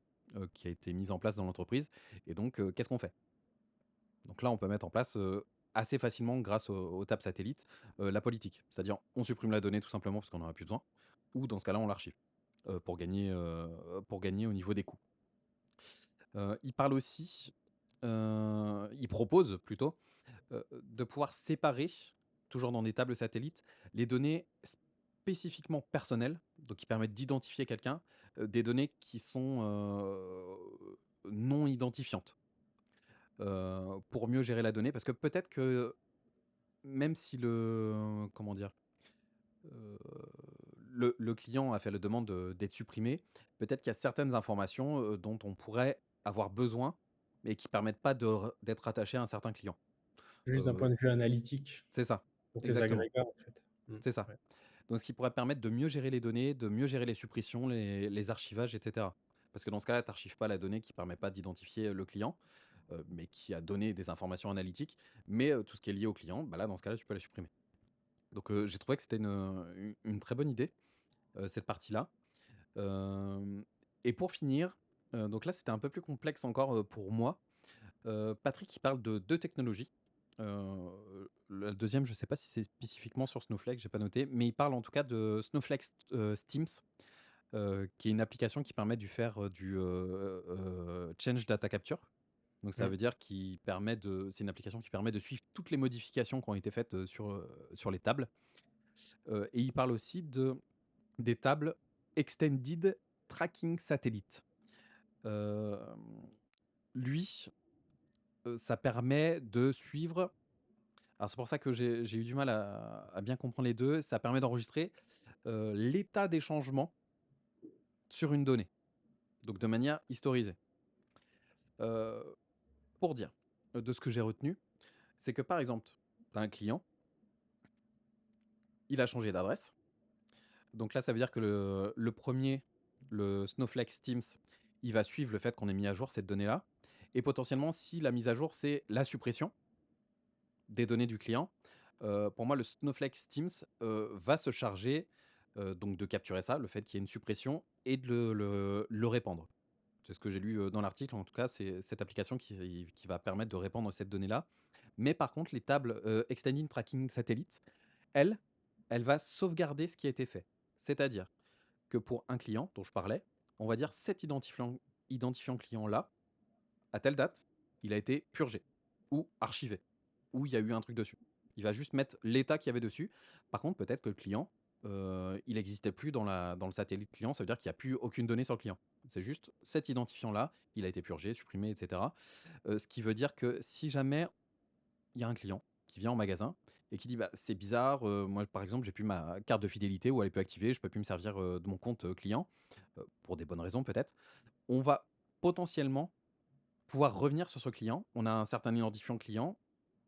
qui a été mise en place dans l'entreprise et donc qu'est-ce qu'on fait? Donc là, on peut mettre en place, assez facilement grâce aux tables satellites, la politique. C'est-à-dire, on supprime la donnée tout simplement parce qu'on n'en a plus besoin ou dans ce cas-là, on l'archive, pour gagner au niveau des coûts. Il parle aussi, il propose plutôt, de pouvoir séparer, toujours dans des tables satellites, les données spécifiquement personnelles, donc qui permettent d'identifier quelqu'un, des données qui sont, non identifiantes, pour mieux gérer la donnée. Parce que peut-être que même si comment dire? Heu, le client a fait la demande, d'être supprimé, peut-être qu'il y a certaines informations, dont on pourrait avoir besoin, mais qui permettent pas d'être attaché à un certain client. Juste d'un point Heu, de vue analytique c'est ça, pour tes exactement, agrégats, en fait. c'est ça. Ouais. Donc ce qui pourrait permettre de mieux gérer les données, de mieux gérer les suppressions, les archivages et cetera. Parce que dans ce cas-là, tu archives pas la donnée qui permet pas d'identifier, le client, mais qui a donné des informations analytiques. Mais, tout ce qui est lié au client, bah, là, dans ce cas-là, tu peux la supprimer. Donc, j'ai trouvé que c'était une très bonne idée, cette partie-là. Hem et pour finir, donc là, c'était un peu plus complexe encore, pour moi. Patrick, il parle de 2 technologies. La 2e, je ne sais pas si c'est spécifiquement sur Snowflake, j'ai pas noté, mais il parle en tout cas de Snowflake Steams, qui est une application qui permet de faire, change data capture. Donc ça Mmh. veut dire qu'il permet de c'est une application qui permet de suivre toutes les modifications qui ont été faites, sur les tables. Et il parle aussi des tables Extended Tracking Satellite. Hem, lui, ça permet de suivre. Alors c'est pour ça que j'ai eu du mal à bien comprendre les 2. Ça permet d'enregistrer, l'état des changements sur une donnée, donc de manière historisée. Heu, pour dire, de ce que j'ai retenu, c'est que par exemple, tu as un client, il a changé d'adresse. Donc là, ça veut dire que le 1er, le Snowflake Steams, il va suivre le fait qu'on ait mis à jour cette donnée-là et potentiellement si la mise à jour, c'est la suppression des données du client, pour moi, le Snowflake Steams, va se charger, donc de capturer ça, le fait qu'il y ait une suppression et de le répandre. C'est ce que j'ai lu, dans l'article. En tout cas, c'est cette application qui va permettre de répandre cette donnée-là. Mais par contre, les tables, Extended Tracking Satellite, elle, elle va sauvegarder ce qui a été fait. C'est-à-dire que pour un client dont je parlais, on va dire cet identifiant client-là, à telle date, il a été purgé ou archivé ou il y a eu un truc dessus. Il va juste mettre l'état qu'il y avait dessus. Par contre, peut-être que le client, il n'existait plus dans le satellite client, ça veut dire qu'il y a plus aucune donnée sur le client. C'est juste cet identifiant-là, il a été purgé, supprimé et cetera. Ce qui veut dire que si jamais il y a un client qui vient en magasin et qui dit: «Bah, c'est bizarre, moi, par exemple, j'ai plus ma carte de fidélité ou elle est plus activée, je peux plus me servir, de mon compte, client», pour des bonnes raisons peut-être. On va potentiellement pouvoir revenir sur ce client. On a un certain identifiant client,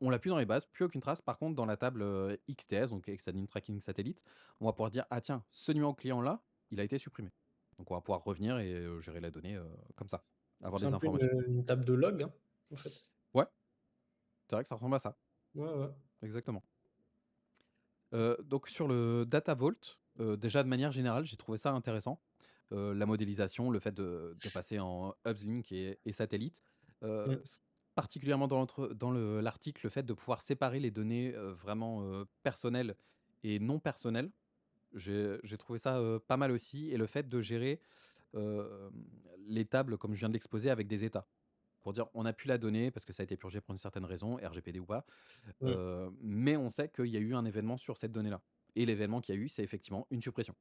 on l'a plus dans les bases, plus aucune trace. Par contre, dans la table, XTS, donc Extended Tracking Satellite, on va pouvoir dire: «Ah tiens, ce numéro client-là, il a été supprimé». Donc on va pouvoir revenir et gérer la donnée, comme ça, avoir C'est des un peu informations. une table de log, hein, en fait. Ouais, c'est vrai que ça ressemble à ça, Ouais, ouais. exactement. Donc sur le Data Vault, déjà de manière générale, j'ai trouvé ça intéressant. La modélisation, le fait de passer en hubs, link et satellites. Mmh. Particulièrement dans l'article, le fait de pouvoir séparer les données, vraiment, personnelles et non personnelles. J'ai trouvé ça, pas mal aussi et le fait de gérer, hem, les tables comme je viens de l'exposer avec des états. Pour dire: «On a pu la donner parce que ça a été purgé pour une certaine raison, RGPD ou pas, Mmh. mais on sait qu'il y a eu un événement sur cette donnée-là» et l'événement qu'il y a eu, c'est effectivement une suppression.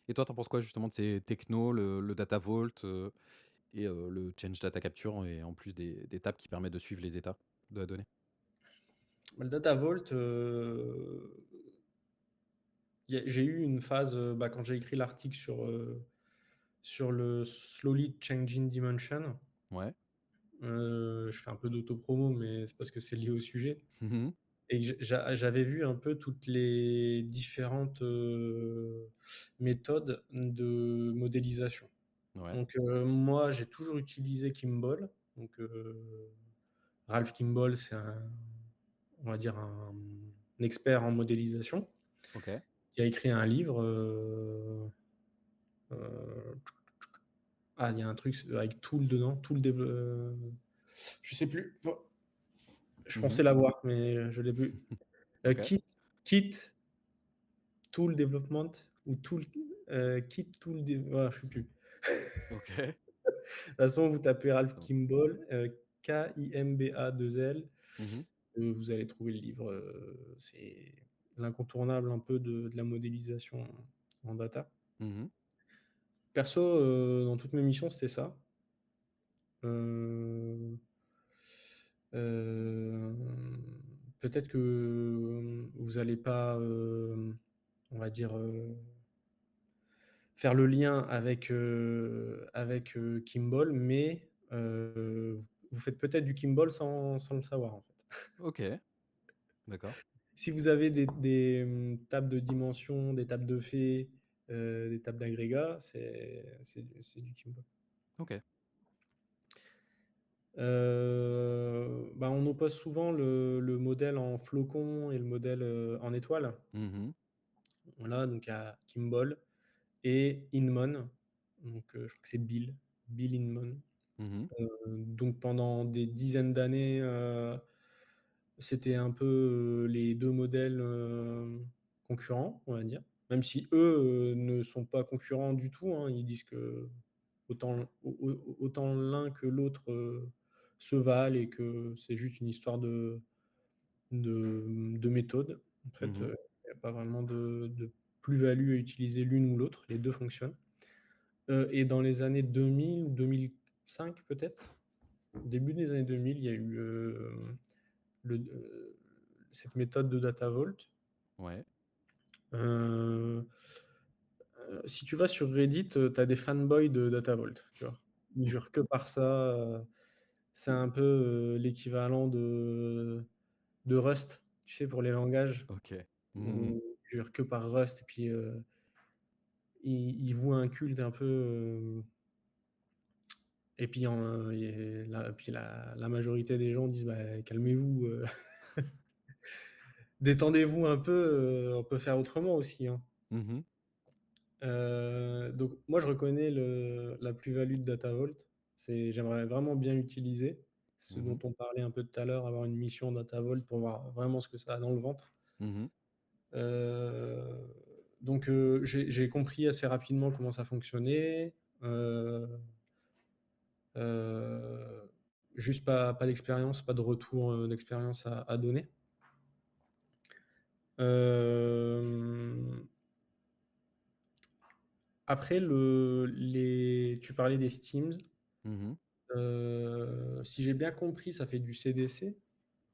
Et toi, tu en penses quoi justement de ces technos, le data vault, et le change data capture et en plus des tables qui permettent de suivre les états de la donnée? Bah, le data vault, j'ai eu une phase, bah, quand j'ai écrit l'article sur le slowly changing dimension, Ouais. je fais un peu d'auto-promo, mais c'est parce que c'est lié au sujet Mmh mh. et que j'avais vu un peu toutes les différentes, méthodes de modélisation. Ouais. Donc, moi, j'ai toujours utilisé Kimball. Donc, Ralph Kimball, c'est on va dire un expert en modélisation OK. qui a écrit un livre, il y a un truc avec Tool dedans, Tool je sais plus, je Mmh pensais mh. l'avoir, mais je l'ai plus. OK. Kit Tool Development ou Kit Tool je sais plus. OK. De toute façon, vous tapez Ralph Ça va. Kimball, Kimba2L, Mmh mh. vous allez trouver le livre, c'est l'incontournable un peu de la modélisation en data. Mmh mh. Perso, dans toutes mes missions, c'était ça. Heu, Peut-être que, vous allez pas, on va dire, faire le lien avec Kimball, mais vous faites peut-être du Kimball sans le savoir, en fait. OK. D'accord. Si vous avez des tables de dimension, des tables de faits, des tables d'agrégats, c'est du Kimball. OK. Bah, on oppose souvent le modèle en flocon et le modèle, en étoile. Mmh mh. Voilà, donc il y a Kimball et Inmon, donc je crois que c'est Bill Inmon. Mmh mh. Donc pendant des dizaines d'années, c'était un peu, les 2 modèles, concurrents, on va dire. Même si eux, ne sont pas concurrents du tout, hein. Ils disent que autant l'un que l'autre, se valent et que c'est juste une histoire de méthode. En Mmh fait, mh. il y a pas vraiment de plus-value à utiliser l'une ou l'autre, les 2 fonctionnent. Et dans les années 2000 ou 2005 peut-être? Début des années 2000, il y a eu, le cette méthode de data vault. Ouais. Heu Si tu vas sur Reddit, tu as des fanboys de data vault, tu vois? Ils jurent que par ça, c'est un peu, l'équivalent de Rust, tu sais, pour les langages, OK. Mmh mh. où ils jurent que par Rust et puis, ils vouent un culte un peu, et puis la majorité des gens disent: «Bah, calmez-vous, détendez-vous un peu, on peut faire autrement aussi, hein». Mmh mh. Donc moi, je reconnais la plus-value de Data Vault. J'aimerais vraiment bien l'utiliser. Ce Mmh dont mh. on parlait un peu tout à l'heure, avoir une mission Data Vault pour voir vraiment ce que ça a dans le ventre. Mmh mh. Heu, donc j'ai compris assez rapidement comment ça fonctionnait. Heu, Juste pas d'expérience, pas de retour, d'expérience à donner. Hem, Après tu parlais des Steams. Mmh mh. Si j'ai bien compris, ça fait du CDC,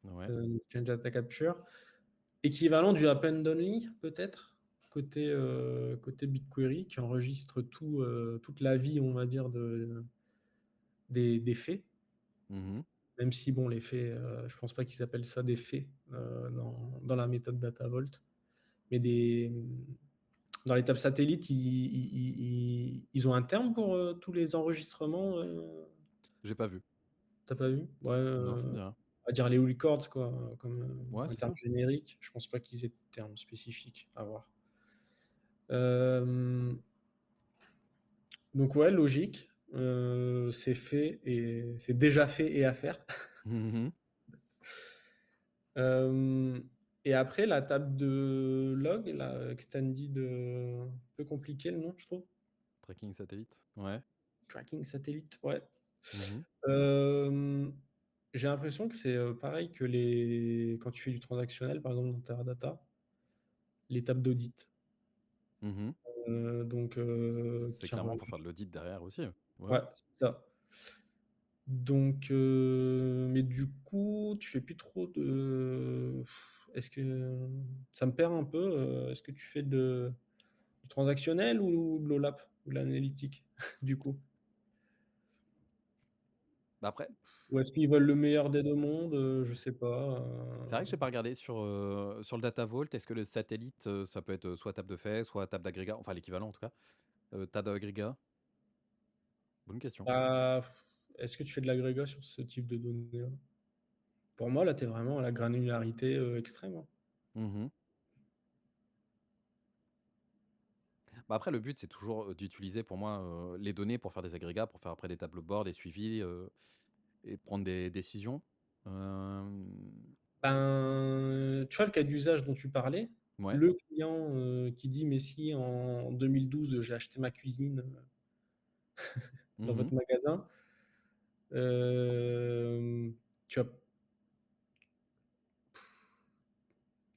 Ouais. Change Data Capture, équivalent du append only peut-être? Côté BigQuery qui enregistre toute la vie, on va dire, des faits. Mmh mh. Même si bon, les faits, je pense pas qu'ils appellent ça des faits, dans la méthode Data Vault. Mais dans les tables satellites, ils ont un terme pour, tous les enregistrements, J'ai pas vu. tu pas vu? Ouais, Non, ça me dit rien. on va dire les records quoi, comme, Ouais, un c'est terme ça. générique. Je pense pas qu'ils aient de terme spécifique, à voir. Hem, donc ouais, logique, c'est fait et c'est déjà fait et à faire. Mmh mh. Hem Et après la table de log, la extended, un peu compliqué le nom, je trouve. Tracking satellite? Ouais. Tracking satellite, ouais. Mmh. Hem, j'ai l'impression que c'est, pareil que les quand tu fais du transactionnel, par exemple, dans Teradata, l'étape d'audit. Mmh. Donc C'est tiens, clairement pour faire de l'audit derrière aussi. Ouais, ouais. ouais, c'est ça. Donc mais du coup, tu fais plus trop de est-ce que ça me perd un peu, est-ce que tu fais du transactionnel ou de l'OLAP? Ou de l'analytique, du coup? Bah, après, Ou est-ce qu'ils veulent le meilleur des 2 mondes? Je sais pas, c'est vrai que j'ai pas regardé sur le Data Vault. Est-ce que le satellite, ça peut être, soit table de fait, soit table d'agrégat, enfin l'équivalent en tout cas, table d'agrégat? Bonne question. bah, est-ce que tu fais de l'agrégat sur ce type de données-là? Pour moi, là, tu es vraiment à la granularité, extrême, hein. Mmh. Bah, après le but c'est toujours, d'utiliser pour moi, les données pour faire des agrégats, pour faire après des tableaux de bord, des suivis, et prendre des décisions. Hem, Ben, tu vois, le cas d'usage dont tu parlais, ouais. le client, qui dit: «Mais si en 2012, j'ai acheté ma cuisine, dans Mmh. votre magasin», hem, tu vas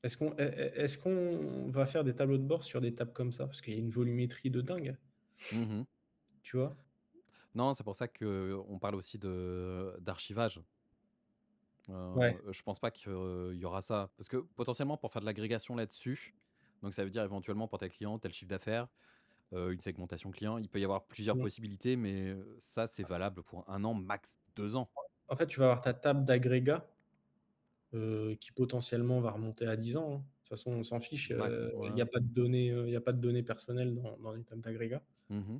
est-ce qu'on va faire des tableaux de bord sur des tables comme ça? Parce qu'il y a une volumétrie de dingue, Mmh. tu vois? Non, c'est pour ça qu'on parle aussi de d'archivage. Ouais. Je pense pas qu'il y aura ça. Parce que potentiellement pour faire de l'agrégation là-dessus, donc ça veut dire éventuellement pour tel client, tel chiffre d'affaires, une segmentation client, il peut y avoir plusieurs Mmh. possibilités, mais ça c'est valable pour 1 an, max 2 ans, En fait, tu vas avoir ta table d'agrégat, qui potentiellement va remonter à 10 ans, hein. De toute façon, on s'en fiche, max, il ouais. y a pas de données, il y a pas de données personnelles dans les tables d'agrégat. Mmh.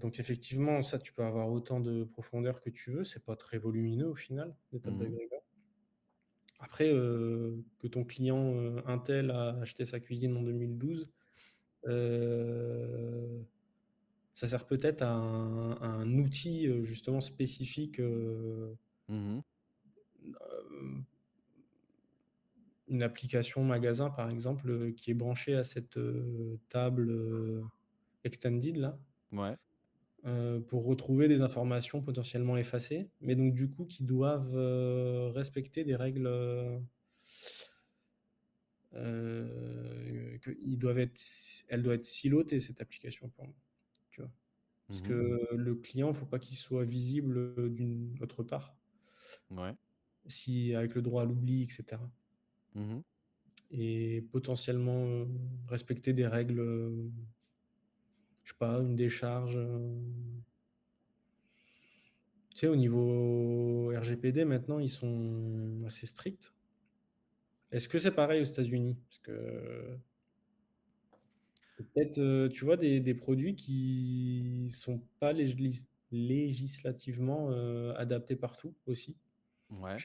Donc effectivement, ça, tu peux avoir autant de profondeur que tu veux, c'est pas très volumineux au final, des tables Mmh. d'agrégat. Après, que ton client, untel a acheté sa cuisine en 2012, heu, ça sert peut-être à un outil, justement spécifique, Mmh. hem, une application magasin par exemple, qui est branchée à cette, table, extended là. Ouais. Pour retrouver des informations potentiellement effacées, mais donc du coup qui doivent, respecter des règles, que ils doivent être elle doit être silotée cette application pour moi, tu vois? Parce Mmh. que le client, faut pas qu'il soit visible, d'une autre part, Ouais. si avec le droit à l'oubli et cetera, Mmh. et potentiellement, respecter des règles, je sais pas, une décharge, tu sais au niveau RGPD maintenant ils sont assez stricts. Est-ce que c'est pareil aux États-Unis? Parce que c'est peut-être, tu vois, des produits qui sont pas législativement, adaptés partout aussi. Ouais.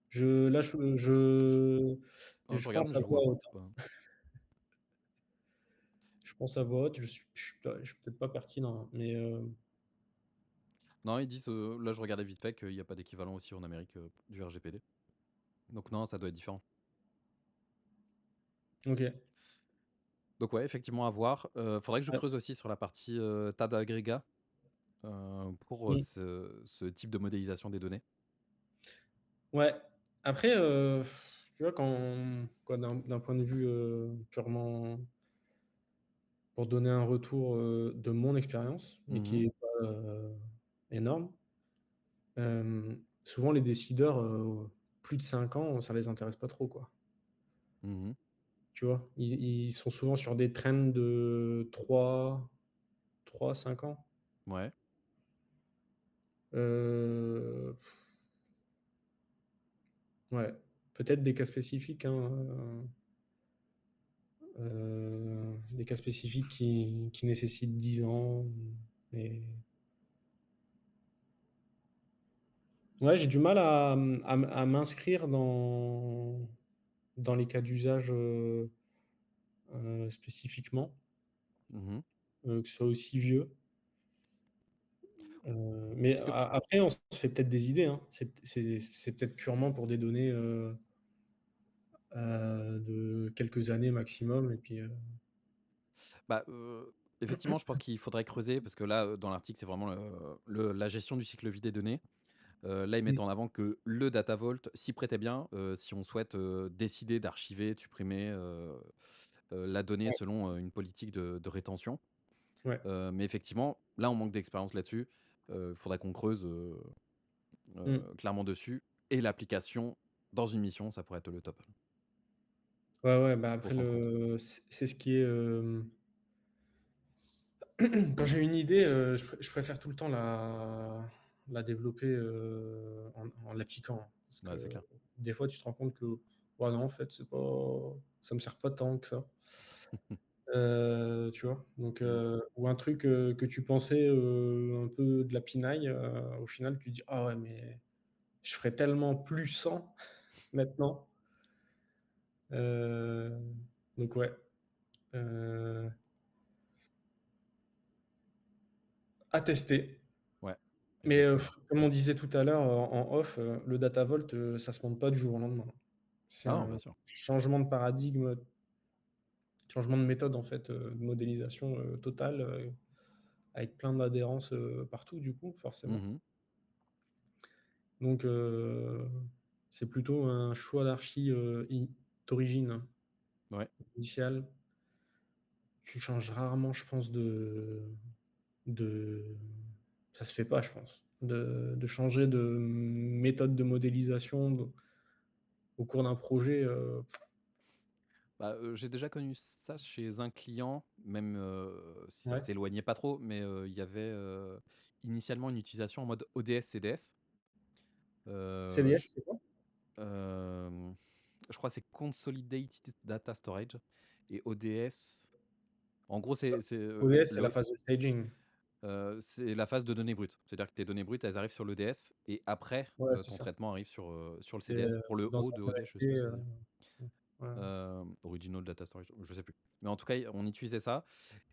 Je là, Oh, je je regarde, pense mais à je voix vois haute, hein. pas. Je pense à voix haute, je suis peut-être pas pertinent, hein, mais Non, ils disent, là je regardais vite fait qu'il y a pas d'équivalent aussi en Amérique, du RGPD. Donc non, ça doit être différent. OK. Donc ouais, effectivement à voir. Faudrait que je Ouais. creuse aussi sur la partie, tas d'agrégats, pour, Mmh. ce type de modélisation des données. Ouais. Après, tu vois, quand d'un point de vue, purement pour donner un retour, de mon expérience, mais Mmh mh. qui est pas, énorme. Souvent les décideurs, plus de 5 ans, ça les intéresse pas trop, quoi. Mmh. Tu vois? Ils sont souvent sur des trends de 3-5 ans. Ouais. Heu, ouais, peut-être des cas spécifiques, hein, des cas spécifiques qui nécessitent 10 ans, mais ouais, j'ai du mal à m'inscrire dans les cas d'usage, spécifiquement, Mmh. que ce soit aussi vieux. Mais Parce que après, on se fait peut-être des idées, hein. C'est peut-être purement pour des données, de quelques années maximum et puis, Bah, effectivement, je pense qu'il faudrait creuser parce que là, dans l'article, c'est vraiment la gestion du cycle vie des données. Là, ils Mmh. mettent en avant que le data vault s'y prêtait bien, si on souhaite, décider d'archiver, de supprimer, la donnée Ouais, selon, une politique de rétention. ouais. Mais effectivement, là, on manque d'expérience là-dessus. Il faudrait qu'on creuse, Mmh. clairement dessus et l'application dans une mission, ça pourrait être le top Ouais, ouais, bah, pour après se rendre compte. c'est ce qui est, quand j'ai une idée, je préfère tout le temps la développer, en l'appliquant. Parce Ouais, c'est que clair. des fois, tu te rends compte que, ouais, non, en fait, c'est pas ça me sert pas tant que ça. Tu vois? Donc Mmh. ou un truc, que tu pensais, un peu de la pinaille, au final, tu dis: «Ah ouais, mais je ferais tellement plus sans maintenant». Heu, donc ouais, heu, à tester. Ouais, Mais exactement. comme on disait tout à l'heure, en off, le data vault, ça se monte pas du jour au lendemain. C'est Ah non, un bien sûr. changement de paradigme, changement de méthode en fait, de modélisation, totale, avec plein d'adhérences, partout du coup, forcément. Mmh. Donc c'est plutôt un choix d'archi, d'origine Ouais. initiale. Tu changes rarement, je pense, de ça se fait pas, je pense, de changer de méthode de modélisation au cours d'un projet, Bah, j'ai déjà connu ça chez un client, même, si ça ouais. s'éloignait pas trop, mais, il y avait, initialement une utilisation en mode ODS-CDS. Je CDS, c'est quoi? hem, je crois que c'est Consolidated Data Storage et ODS, en gros, ODS, c'est la phase de staging. c'est la phase de données brutes. C'est-à-dire que tes données brutes, elles arrivent sur l'EDS et après, Ouais, c'est ton ça. traitement arrive sur le C'est, CDS. Pour le dans haut sa de ODS, je sais plus purité, ce que c'est. ouais. Original Data Storage, je sais plus. Mais en tout cas, on utilisait ça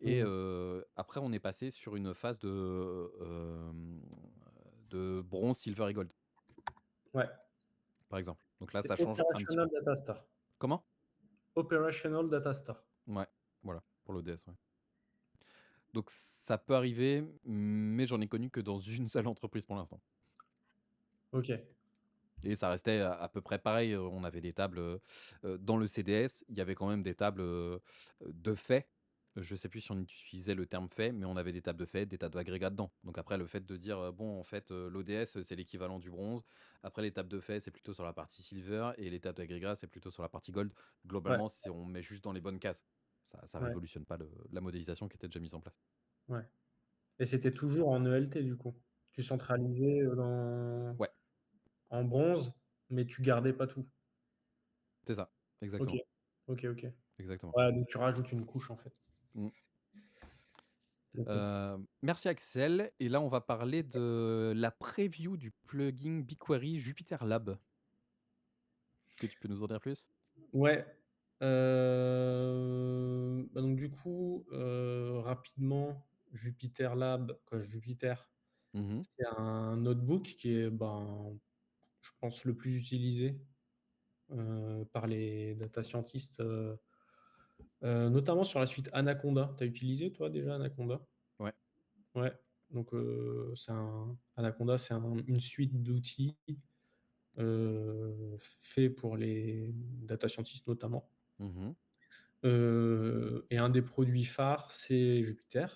et Mmh. après on est passé sur une phase de bronze, silver et gold, Ouais, par exemple. Donc là, c'est ça change un petit peu. Operational Data Store. Comment? Operational Data Store. Ouais, voilà, pour l'ODS, ouais. Donc ça peut arriver, mais j'en ai connu que dans une seule entreprise pour l'instant. OK. Et ça restait à peu près pareil, on avait des tables, dans le CDS, il y avait quand même des tables, de faits. Je sais plus si on utilisait le terme fait, mais on avait des tables de faits, des tables d'agrégats dedans. Donc après le fait de dire, bon en fait, l'ODS, c'est l'équivalent du bronze. Après les tables de faits, c'est plutôt sur la partie silver et les tables d'agrégats, c'est plutôt sur la partie gold. Ouais, Globalement, c'est on met juste dans les bonnes cases. Ça ouais, révolutionne pas la modélisation qui était déjà mise en place. ouais. Et c'était toujours en ELT du coup? Tu centralisais, Ouais, en bronze, mais tu gardais pas tout? c'est ça, OK. exactement, OK, OK. exactement. Ouais, donc tu rajoutes une couche en fait. Mmh. OK. Merci Axel. Et là, on va parler de la preview du plugin BigQuery Jupyter Lab. Est-ce que tu peux nous en dire plus? Ouais, bah, donc du coup, rapidement, Jupyter Lab, quoi, Jupyter, Mmh. c'est un notebook qui est, ben, je pense le plus utilisé, par les data scientists, notamment sur la suite Anaconda. Tu as utilisé toi déjà Anaconda? Ouais. Ouais, donc c'est un Anaconda, c'est une suite d'outils, fait pour les data scientists notamment. Mmh. Et un des produits phares, c'est Jupyter.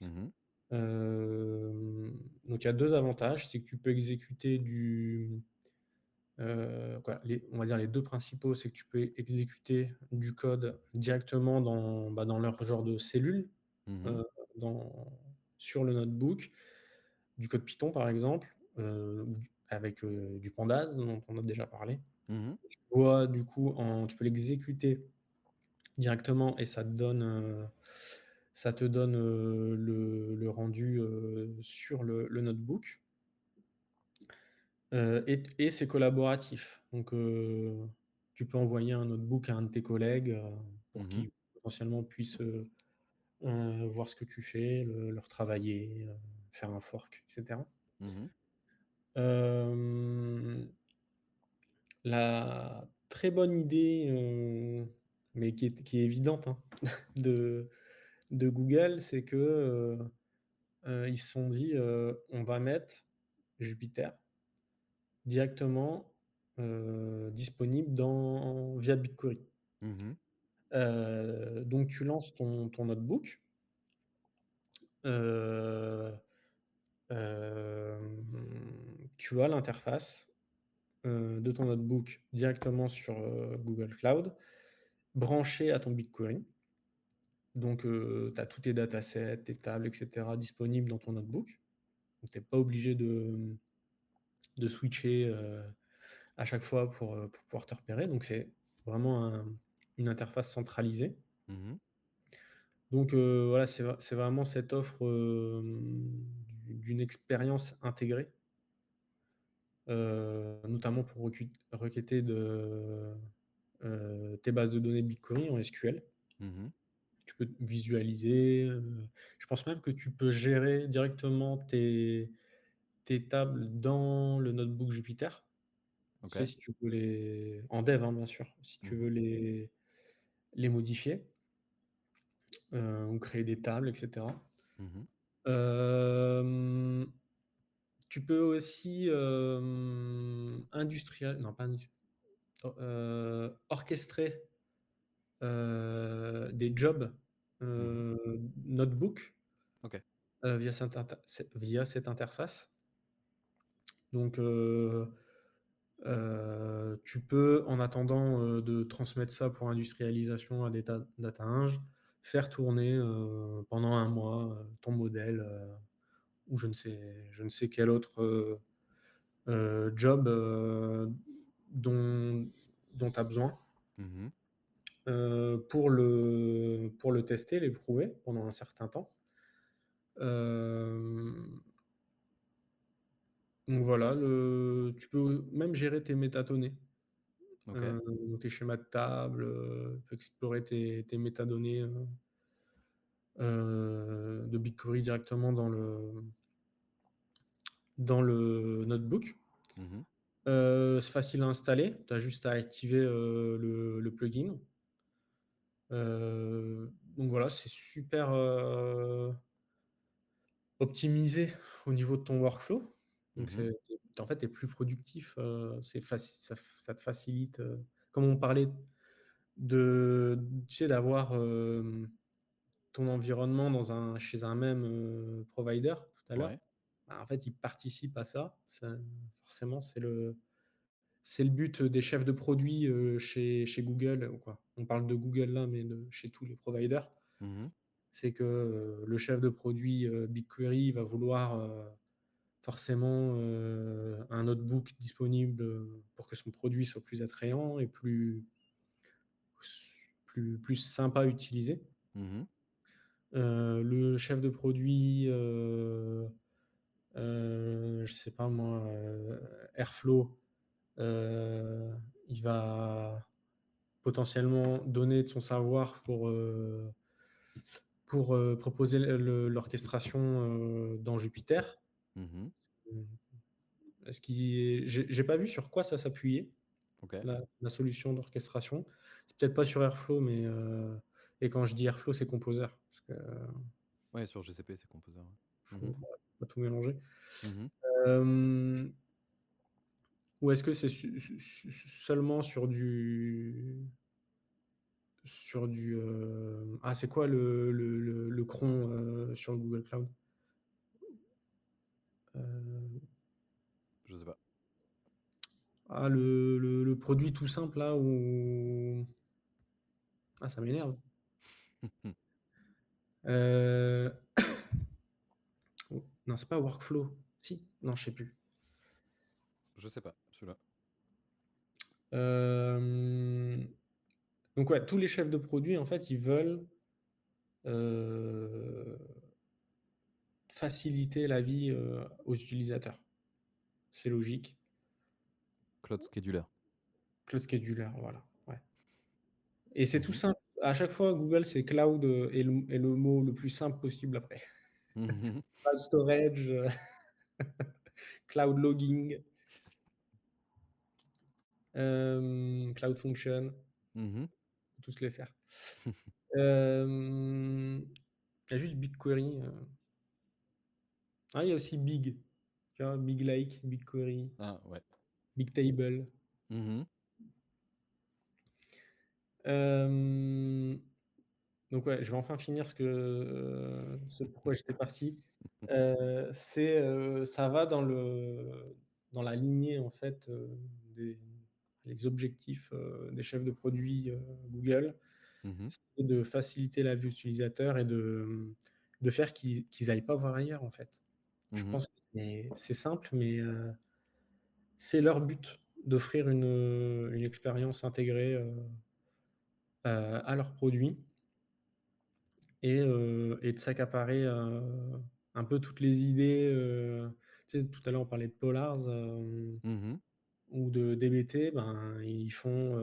Mmh. Donc il y a 2 avantages, c'est que tu peux exécuter quoi, on va dire les 2 principaux, c'est que tu peux exécuter du code directement dans, bah, dans leur genre de cellule, Mmh. heu, dans sur le notebook, du code Python par exemple, ou avec, du Pandas dont on a déjà parlé. Mmh. Tu vois du coup tu peux l'exécuter directement et ça te donne, le rendu, sur le notebook, et c'est collaboratif. Donc tu peux envoyer un notebook à un de tes collègues, pour Mmh. qu'ils potentiellement puissent, voir ce que tu fais, le retravailler, faire un fork et cetera. Mmh. Hem, la très bonne idée, mais qui est évidente, hein, de de Google, c'est que, ils se sont dit, «On va mettre Jupyter directement, disponible via BigQuery». Mmh. Donc tu lances ton notebook, heu, tu as l'interface, de ton notebook directement sur, Google Cloud, branchée à ton BigQuery. Donc, tu as tous tes datasets, tes tables et cetera disponibles dans ton notebook. Donc tu es pas obligé de switcher, à chaque fois pour pouvoir te repérer. Donc c'est vraiment une interface centralisée. Mmh. Donc, voilà, c'est vraiment cette offre, d'une expérience intégrée, notamment pour requêter tes bases de données BigQuery en SQL. Mmh. Tu peux visualiser, je pense même que tu peux gérer directement tes tables dans le notebook Jupyter. Tu sais, OK. si tu veux les en dev, hein, bien sûr, si tu Mmh. veux les modifier, ou créer des tables et cetera. Mmh. Hem, Tu peux aussi, non pas orchestrer, des jobs, Mmh. notebook, OK. via cette interface. Donc, tu peux, en attendant, de transmettre ça pour industrialisation à des data eng, faire tourner, pendant un mois, ton modèle, ou je ne sais quel autre, job, dont tu as besoin, Mmh. pour le tester, l'éprouver pendant un certain temps. Hem, donc voilà, tu peux même gérer tes métadonnées. OK. Tes schémas de table, tu peux explorer tes métadonnées, de BigQuery directement dans le notebook. Mmh. C'est facile à installer, tu as juste à activer, le plugin. Donc voilà, c'est super, optimisé au niveau de ton workflow. Donc Mmh. en fait, tu es plus productif, c'est ça te facilite, comme on parlait tu sais, d'avoir, ton environnement chez un même, provider tout à l'heure. Ouais. Bah, en fait, il participe à ça. Forcément, c'est le but des chefs de produits, chez Google ou quoi. On parle de Google là, mais chez tous les providers. Mmh. C'est que, le chef de produit, BigQuery va vouloir, forcément, un notebook disponible, pour que son produit soit plus attrayant et plus sympa à utiliser. Mmh. Le chef de produit, je sais pas moi, Airflow, heu, il va potentiellement donner de son savoir pour proposer l'orchestration, dans Jupyter. Mmh. Mmh, est-ce qu'il j'ai pas vu sur quoi ça s'appuyait, OK. la solution d'orchestration. C'est peut-être pas sur Airflow, mais et quand je dis Airflow, c'est Composer, parce que Ouais, sur GCP, c'est Composer, ouais. Mmh. faut pas tout mélanger. Mmh. Hem, ou est-ce que c'est seulement c'est quoi le cron, sur Google Cloud? Heu, Je sais pas. le produit tout simple là où ça m'énerve. Heu, non, c'est pas Workflow. Si? Non, je sais plus. Je sais pas, celui-là. Hem, donc ouais, tous les chefs de produits en fait, ils veulent, heu, faciliter la vie, aux utilisateurs. C'est logique. Cloud Scheduler. Cloud Scheduler, voilà, ouais. Et c'est tout Mmh. simple. À chaque fois, Google, c'est cloud, et le mot le plus simple possible après. Mmh. Cloud storage, cloud logging, cloud function, Mmh. tous les faire. Hem Il y a juste BigQuery, ah, il y a aussi Big, tu vois? Big Lake, BigQuery, Ah ouais. Bigtable. Mmh. Hem, donc ouais, je vais enfin finir ce pourquoi j'étais parti. Ça va dans la lignée en fait, des les objectifs, des chefs de produits, Google. Mmh. C'est de faciliter la vie utilisateur et de faire qu'ils aillent pas voir ailleurs en fait. Je Mmh. pense que c'est simple, mais c'est leur but d'offrir une expérience intégrée, à leurs produits et de s'accaparer, un peu toutes les idées, tu sais, tout à l'heure on parlait de Polars, Mmh. ou de DBT, ben, ils font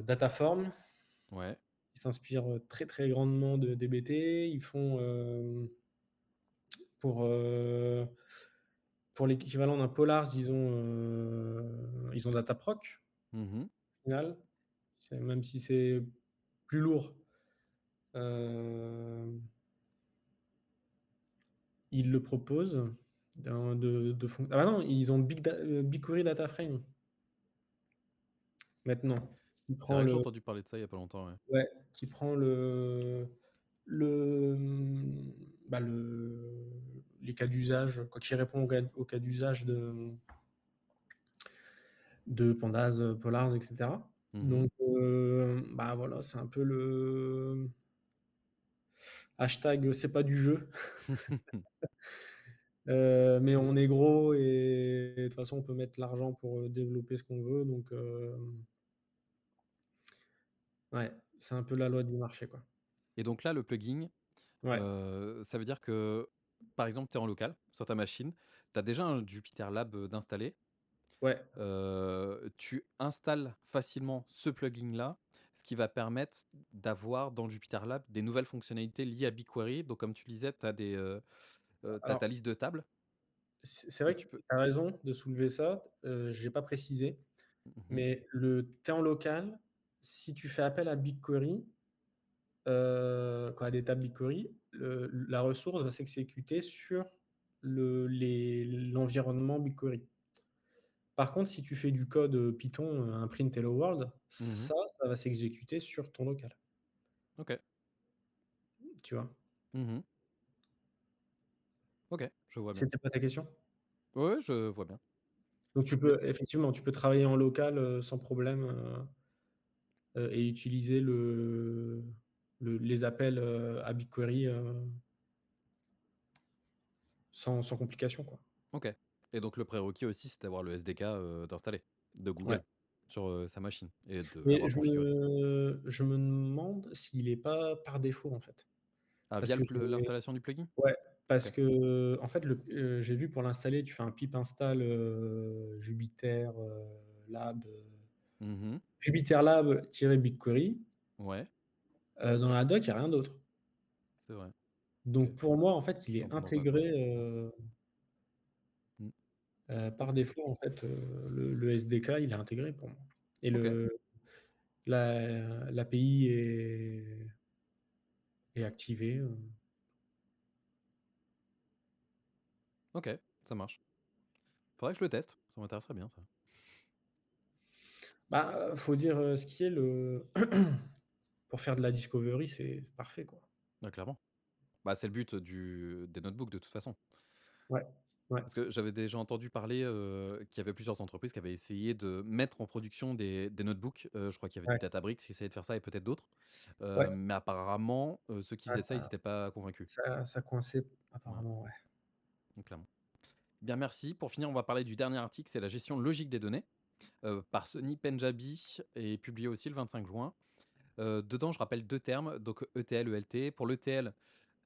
Dataform, Ouais. qui s'inspire, très, très grandement de DBT. Ils font, pour, heu, pour l'équivalent d'un Polars, ils ont Dataproc, Mmh. au final. Même si c'est plus lourd, hem, ils le proposent dans de fon ah bah non, ils ont BigQuery DataFrame maintenant. Qui C'est prend vrai que j'ai le entendu parler de ça il y a pas longtemps, ouais. Ouais, qui prend le, mmh, bah, les cas d'usage, quoi, qui répond aux cas d'usage de Pandas, Polars et cetera. Mmh. Donc bah, voilà, c'est un peu le hashtag c'est pas du jeu, mais on est gros et de toute façon, on peut mettre l'argent pour, développer ce qu'on veut donc ouais, c'est un peu la loi du marché, quoi. Et donc là, le plugin, Ouais, ça veut dire que, par exemple, tu es en local sur ta machine, tu as déjà un Jupyter Lab, d'installé. ouais. Tu installes facilement ce plugin-là, ce qui va permettre d'avoir dans Jupyter Lab des nouvelles fonctionnalités liées à BigQuery. Donc comme tu le disais, tu as Alors, ta liste de tables c'est que vrai que tu peux. tu as raison de soulever ça, j'ai pas précisé, Mmh. mais tu es en local, si tu fais appel à BigQuery, quoi, à des tables BigQuery, la ressource va s'exécuter sur l'environnement BigQuery. Par contre, si tu fais du code, Python, un print hello world, Mmh. ça va s'exécuter sur ton local, OK. tu vois? Mmh. OK, je vois bien. C'était pas ta question? Ouais, ouais, je vois bien. Donc tu Mais peux effectivement, tu peux travailler en local, sans problème, et utiliser les appels, à BigQuery, sans complication, quoi. OK. Et donc le prérequis aussi, c'est d'avoir le SDK, d'installer de Ouais. Google sur, sa machine et de Mais l'avoir configuré. je me demande s'il est pas par défaut, en fait. Ah, Parce via que l'installation du plugin? ouais, parce OK. que en fait, j'ai vu pour l'installer, tu fais un pip install, Jupyter, Lab, Mmh. Jupyter Lab-BigQuery. Ouais, Dans la doc, il y a rien d'autre. c'est vrai. OK. Donc pour moi, en fait, il J'étais en est train de regarder. intégré, Mmh. par OK. défaut, en fait, le SDK, il est intégré pour moi et OK. l'API est activée, OK, ça marche. Faudrait que je le teste, ça m'intéresserait bien ça. bah, faut dire, ce qui est, pour faire de la discovery, c'est parfait, quoi. Ouais, clairement. Bah, c'est le but des notebooks de toute façon. Ouais, ouais, Parce que j'avais déjà entendu parler, qu'il y avait plusieurs entreprises qui avaient essayé de mettre en production des notebooks. Je crois qu'il y avait du ouais, Databricks qui essayait de faire ça et peut-être d'autres. ouais. Mais apparemment, ceux qui Ah faisaient ça, ils ça étaient pas convaincus. ça coinçait Voilà, apparemment, ouais. donc clairement. Bien, merci. Pour finir, on va parler du dernier article, c'est la gestion logique des données, par Soni Penjabi et publié aussi le 25 juin. Dedans, je rappelle 2 termes, donc ETL, ELT. Pour l'ETL,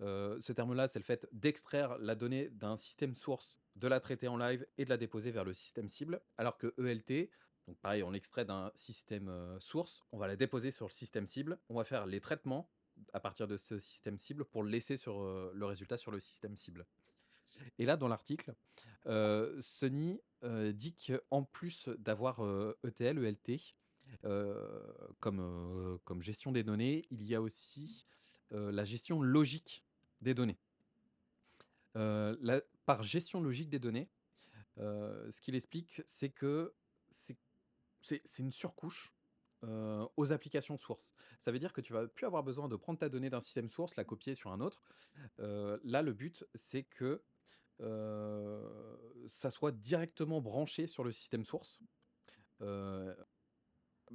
ce terme-là, c'est le fait d'extraire la donnée d'un système source, de la traiter en live et de la déposer vers le système cible. Alors que ELT, donc pareil, on l'extrait d'un système, source, on va la déposer sur le système cible, on va faire les traitements à partir de ce système cible pour le laisser sur, le résultat sur le système cible. Et là, dans l'article, Sony, dit qu'en plus d'avoir, ETL, ELT, comme gestion des données, il y a aussi, la gestion logique des données. Par gestion logique des données, ce qu'il explique, c'est que c'est c'est une surcouche, aux applications sources. Ça veut dire que tu vas plus avoir besoin de prendre ta donnée d'un système source, la copier sur un autre. Là, le but, c'est que, ça soit directement branché sur le système source, heu,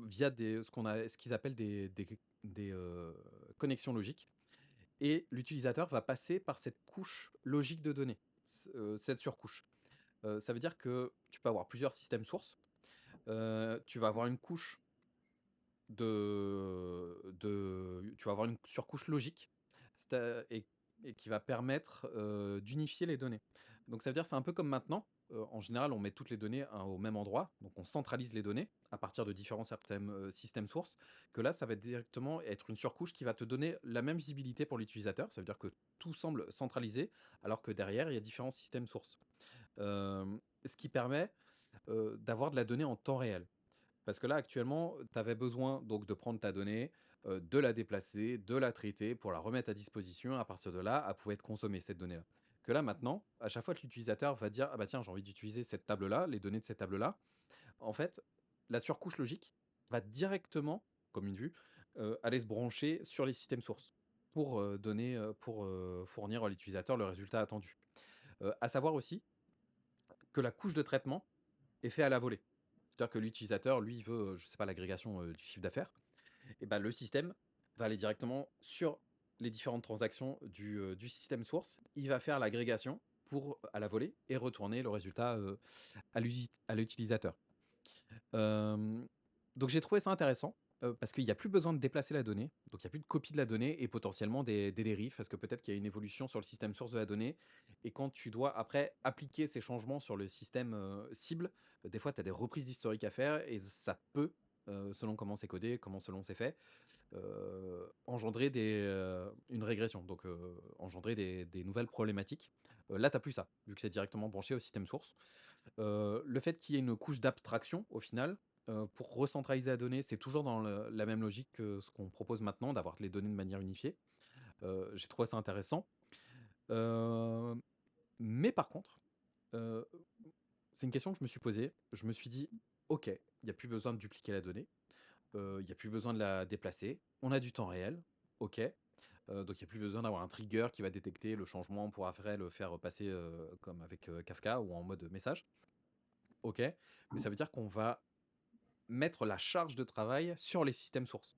via ce qu'ils appellent des connexions logiques, et l'utilisateur va passer par cette couche logique de données, cette surcouche. Ça veut dire que tu peux avoir plusieurs systèmes sources, tu vas avoir une couche tu vas avoir une surcouche logique, c'est et qui va permettre, d'unifier les données. Donc ça veut dire, c'est un peu comme maintenant, en général, on met toutes les données, hein, au même endroit, donc on centralise les données à partir de différents systèmes sources, que là, ça va directement être une surcouche qui va te donner la même visibilité pour l'utilisateur. Ça veut dire que tout semble centralisé, alors que derrière, il y a différents systèmes sources. Ce qui permet, d'avoir de la donnée en temps réel. Parce que là, actuellement, tu avais besoin donc de prendre ta donnée, de la déplacer, de la traiter pour la remettre à disposition. À partir de là, elle pouvait être consommée, cette donnée-là. Que là, maintenant, à chaque fois que l'utilisateur va dire: «Ah bah tiens, j'ai envie d'utiliser cette table-là, les données de cette table-là», en fait, la surcouche logique va directement, comme une vue, aller se brancher sur les systèmes sources pour fournir à l'utilisateur le résultat attendu. À savoir aussi que la couche de traitement est faite à la volée. C'est-à-dire que l'utilisateur, lui, il veut, je sais pas, l'agrégation, du chiffre d'affaires, et ben le système va aller directement sur les différentes transactions du système source. Il va faire l'agrégation à la volée, et retourner le résultat, à l'utilisateur. Hem, donc j'ai trouvé ça intéressant, parce qu'il y a plus besoin de déplacer la donnée, donc il y a plus de copie de la donnée et potentiellement des dérives, parce que peut-être qu'il y a une évolution sur le système source de la donnée, et quand tu dois après appliquer ces changements sur le système, cible, des fois tu as des reprises d'historique à faire, et ça peut, selon comment c'est codé, selon c'est fait, engendrer une régression, donc engendrer des nouvelles problématiques. Là, tu as plus ça, vu que c'est directement branché au système source. Le fait qu'il y ait une couche d'abstraction au final, pour recentraliser la donnée, c'est toujours dans la même logique que ce qu'on propose maintenant, d'avoir les données de manière unifiée. J'ai trouvé ça intéressant. Heu, mais par contre, heu, c'est une question que je me suis posée. Je me suis dit: «OK, il y a plus besoin de dupliquer la donnée, il y a plus besoin de la déplacer. On a du temps réel, OK». Donc il y a plus besoin d'avoir un trigger qui va détecter le changement, on pourra après le faire passer, comme avec, Kafka ou en mode message. OK, mais ça veut dire qu'on va mettre la charge de travail sur les systèmes sources.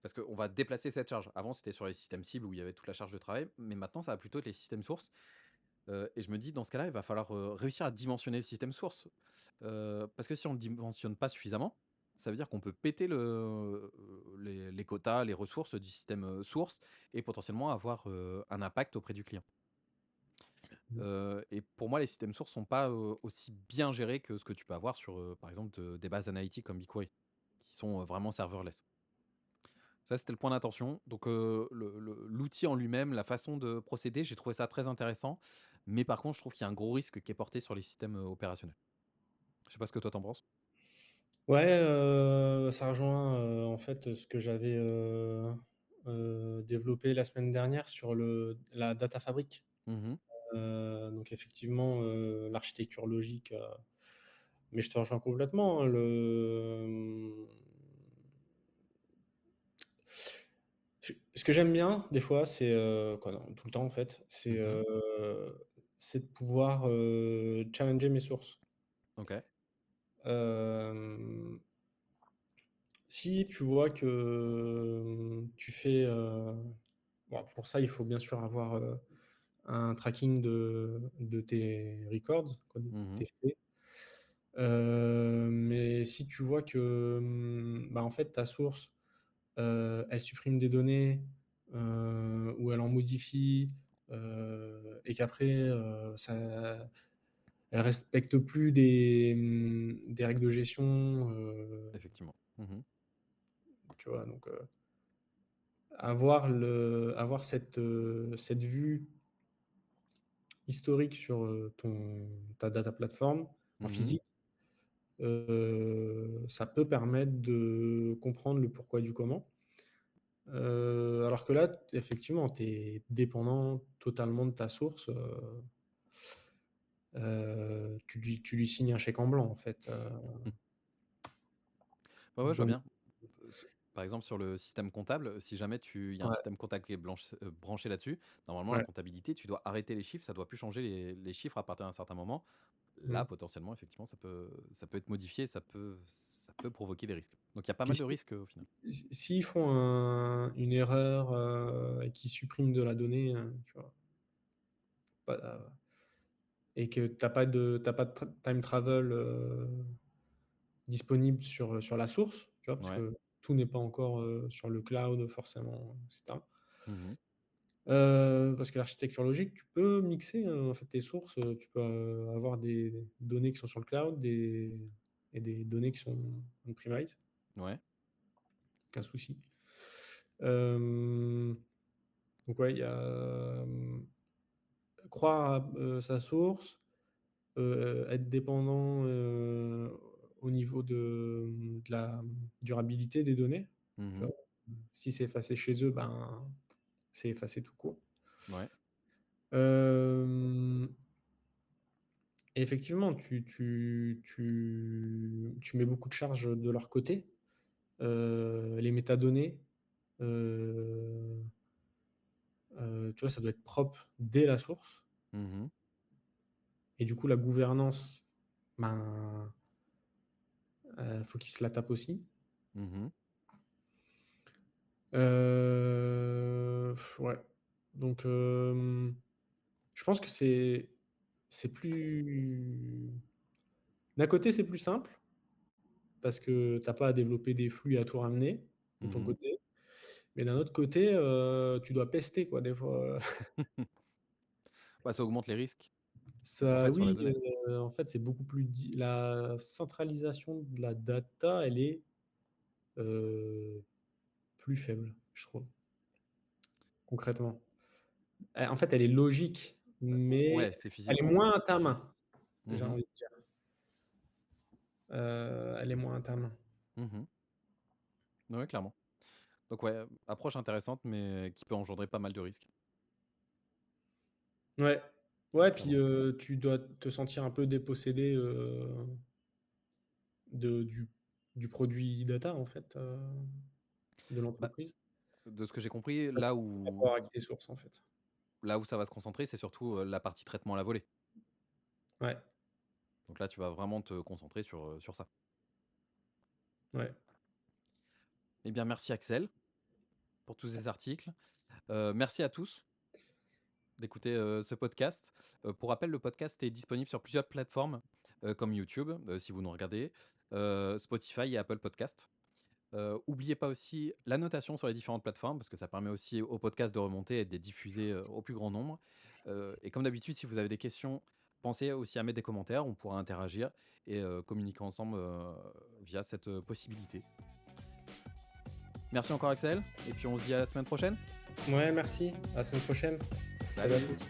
Parce qu'on va déplacer cette charge. Avant, c'était sur les systèmes cibles où il y avait toute la charge de travail, mais maintenant, ça va plutôt être les systèmes sources. Et je me dis, dans ce cas-là, il va falloir réussir à dimensionner le système source. Parce que si on ne dimensionne pas suffisamment, ça veut dire qu'on peut péter les quotas, les ressources du système source, et potentiellement avoir un impact auprès du client. Mmh. Et pour moi, les systèmes sources sont pas aussi bien gérés que ce que tu peux avoir sur, par exemple, des bases analytiques comme BigQuery, qui sont vraiment serverless. Ça, c'était le point d'attention. Donc, l'outil en lui-même, la façon de procéder, j'ai trouvé ça très intéressant. Mais par contre, je trouve qu'il y a un gros risque qui est porté sur les systèmes, opérationnels. Je sais pas ce que toi t'en penses? Ouais, ça rejoint, en fait, ce que j'avais, développé la semaine dernière sur la data fabric. Mmh. Donc effectivement, l'architecture logique, mais je te rejoins complètement, hein, ce que j'aime bien des fois, c'est, quoi, non, tout le temps en fait, Mmh. c'est de pouvoir, challenger mes sources. OK. Hem, Si tu vois que, tu fais, bon, pour ça, il faut bien sûr avoir, un tracking de tes records, quoi, de Mmh. tes faits. Mais si tu vois que, bah, en fait, ta source, elle supprime des données, ou elle en modifie, et qu'après, elle respecte plus des règles de gestion, Effectivement. Mmh. tu vois? Donc, avoir cette vue historique sur, ta data platform en Mmh. physique, ça peut permettre de comprendre le pourquoi du comment. Alors que là, effectivement, tu es dépendant totalement de ta source, tu lui signes un chèque en blanc, en fait, Ouais, ouais, je vois donc bien. S Par exemple, sur le système comptable, si jamais il y a un ouais, système comptable qui est branché là-dessus, normalement, la ouais, comptabilité, tu dois arrêter les chiffres, ça doit plus changer les chiffres à partir d'un certain moment. Là, mmh. potentiellement, effectivement, ça peut être modifié, ça peut provoquer des risques. Donc il y a pas Puis mal de risques, au final. s'ils font une erreur, et qu'ils suppriment de la donnée, tu vois? Pas et que tu as pas de time travel, disponible sur la source, tu vois? Parce Ouais. que tout n'est pas encore, sur le cloud forcément, et cetera. Mmh. Parce que l'architecture logique, tu peux mixer, en fait, tes sources, tu peux, avoir des données qui sont sur le cloud, et des données qui sont on premise, Ouais. aucun souci. Hem, donc ouais, il y a, croire à, sa source, être dépendant, au niveau de la durabilité des données, tu Mmh. vois? Si c'est effacé chez eux, ben, c'est effacé tout court. Ouais. Hem Et effectivement, tu mets beaucoup de charges de leur côté. Les métadonnées, heu tu vois, ça doit être propre dès la source, Mmh. et du coup, la gouvernance, ben, faut qu'ils se la tapent aussi. Mmh. Ouais, donc je pense que c'est plus d'un côté, c'est plus simple parce que tu as pas à développer des flux et à tout ramener de ton Mmh. côté. Mais d'un autre côté, tu dois pester quoi des fois, Bah, ça augmente les risques, en ça fait, sur la oui, donnée. en fait, c'est beaucoup plus la centralisation de la data, elle est, heu, plus faible, je trouve, concrètement. En fait, elle est logique, mais Ouais, c'est elle est physiquement ça. moins à ta main, j'ai Mmh. envie de dire. Elle est moins à ta main. Mmh. Ouais, clairement. Donc ouais, approche intéressante, mais qui peut engendrer pas mal de risques, Ouais. Ouais, puis, clairement. tu dois te sentir un peu dépossédé, de du produit data, en fait, de Bah, l'entreprise. de ce que j'ai compris, Tu as là plus où rapport avec tes sources, en fait. là où ça va se concentrer, c'est surtout, la partie traitement à la volée. Ouais, Donc là, tu vas vraiment te concentrer sur ça. ouais. Eh bien, merci Axel pour tous ces articles. Merci à tous d'écouter, ce podcast. Pour rappel, le podcast est disponible sur plusieurs plateformes, comme YouTube, si vous nous regardez, Spotify et Apple Podcast. Oubliez pas aussi la notation sur les différentes plateformes parce que ça permet aussi au podcast de remonter et d'être diffusé, au plus grand nombre. Et comme d'habitude, si vous avez des questions, pensez aussi à mettre des commentaires, on pourra interagir et communiquer ensemble, via cette, possibilité. Merci encore Axel et puis on se dit à la semaine prochaine. Ouais, merci. À la semaine prochaine. Salut à Salut! tous.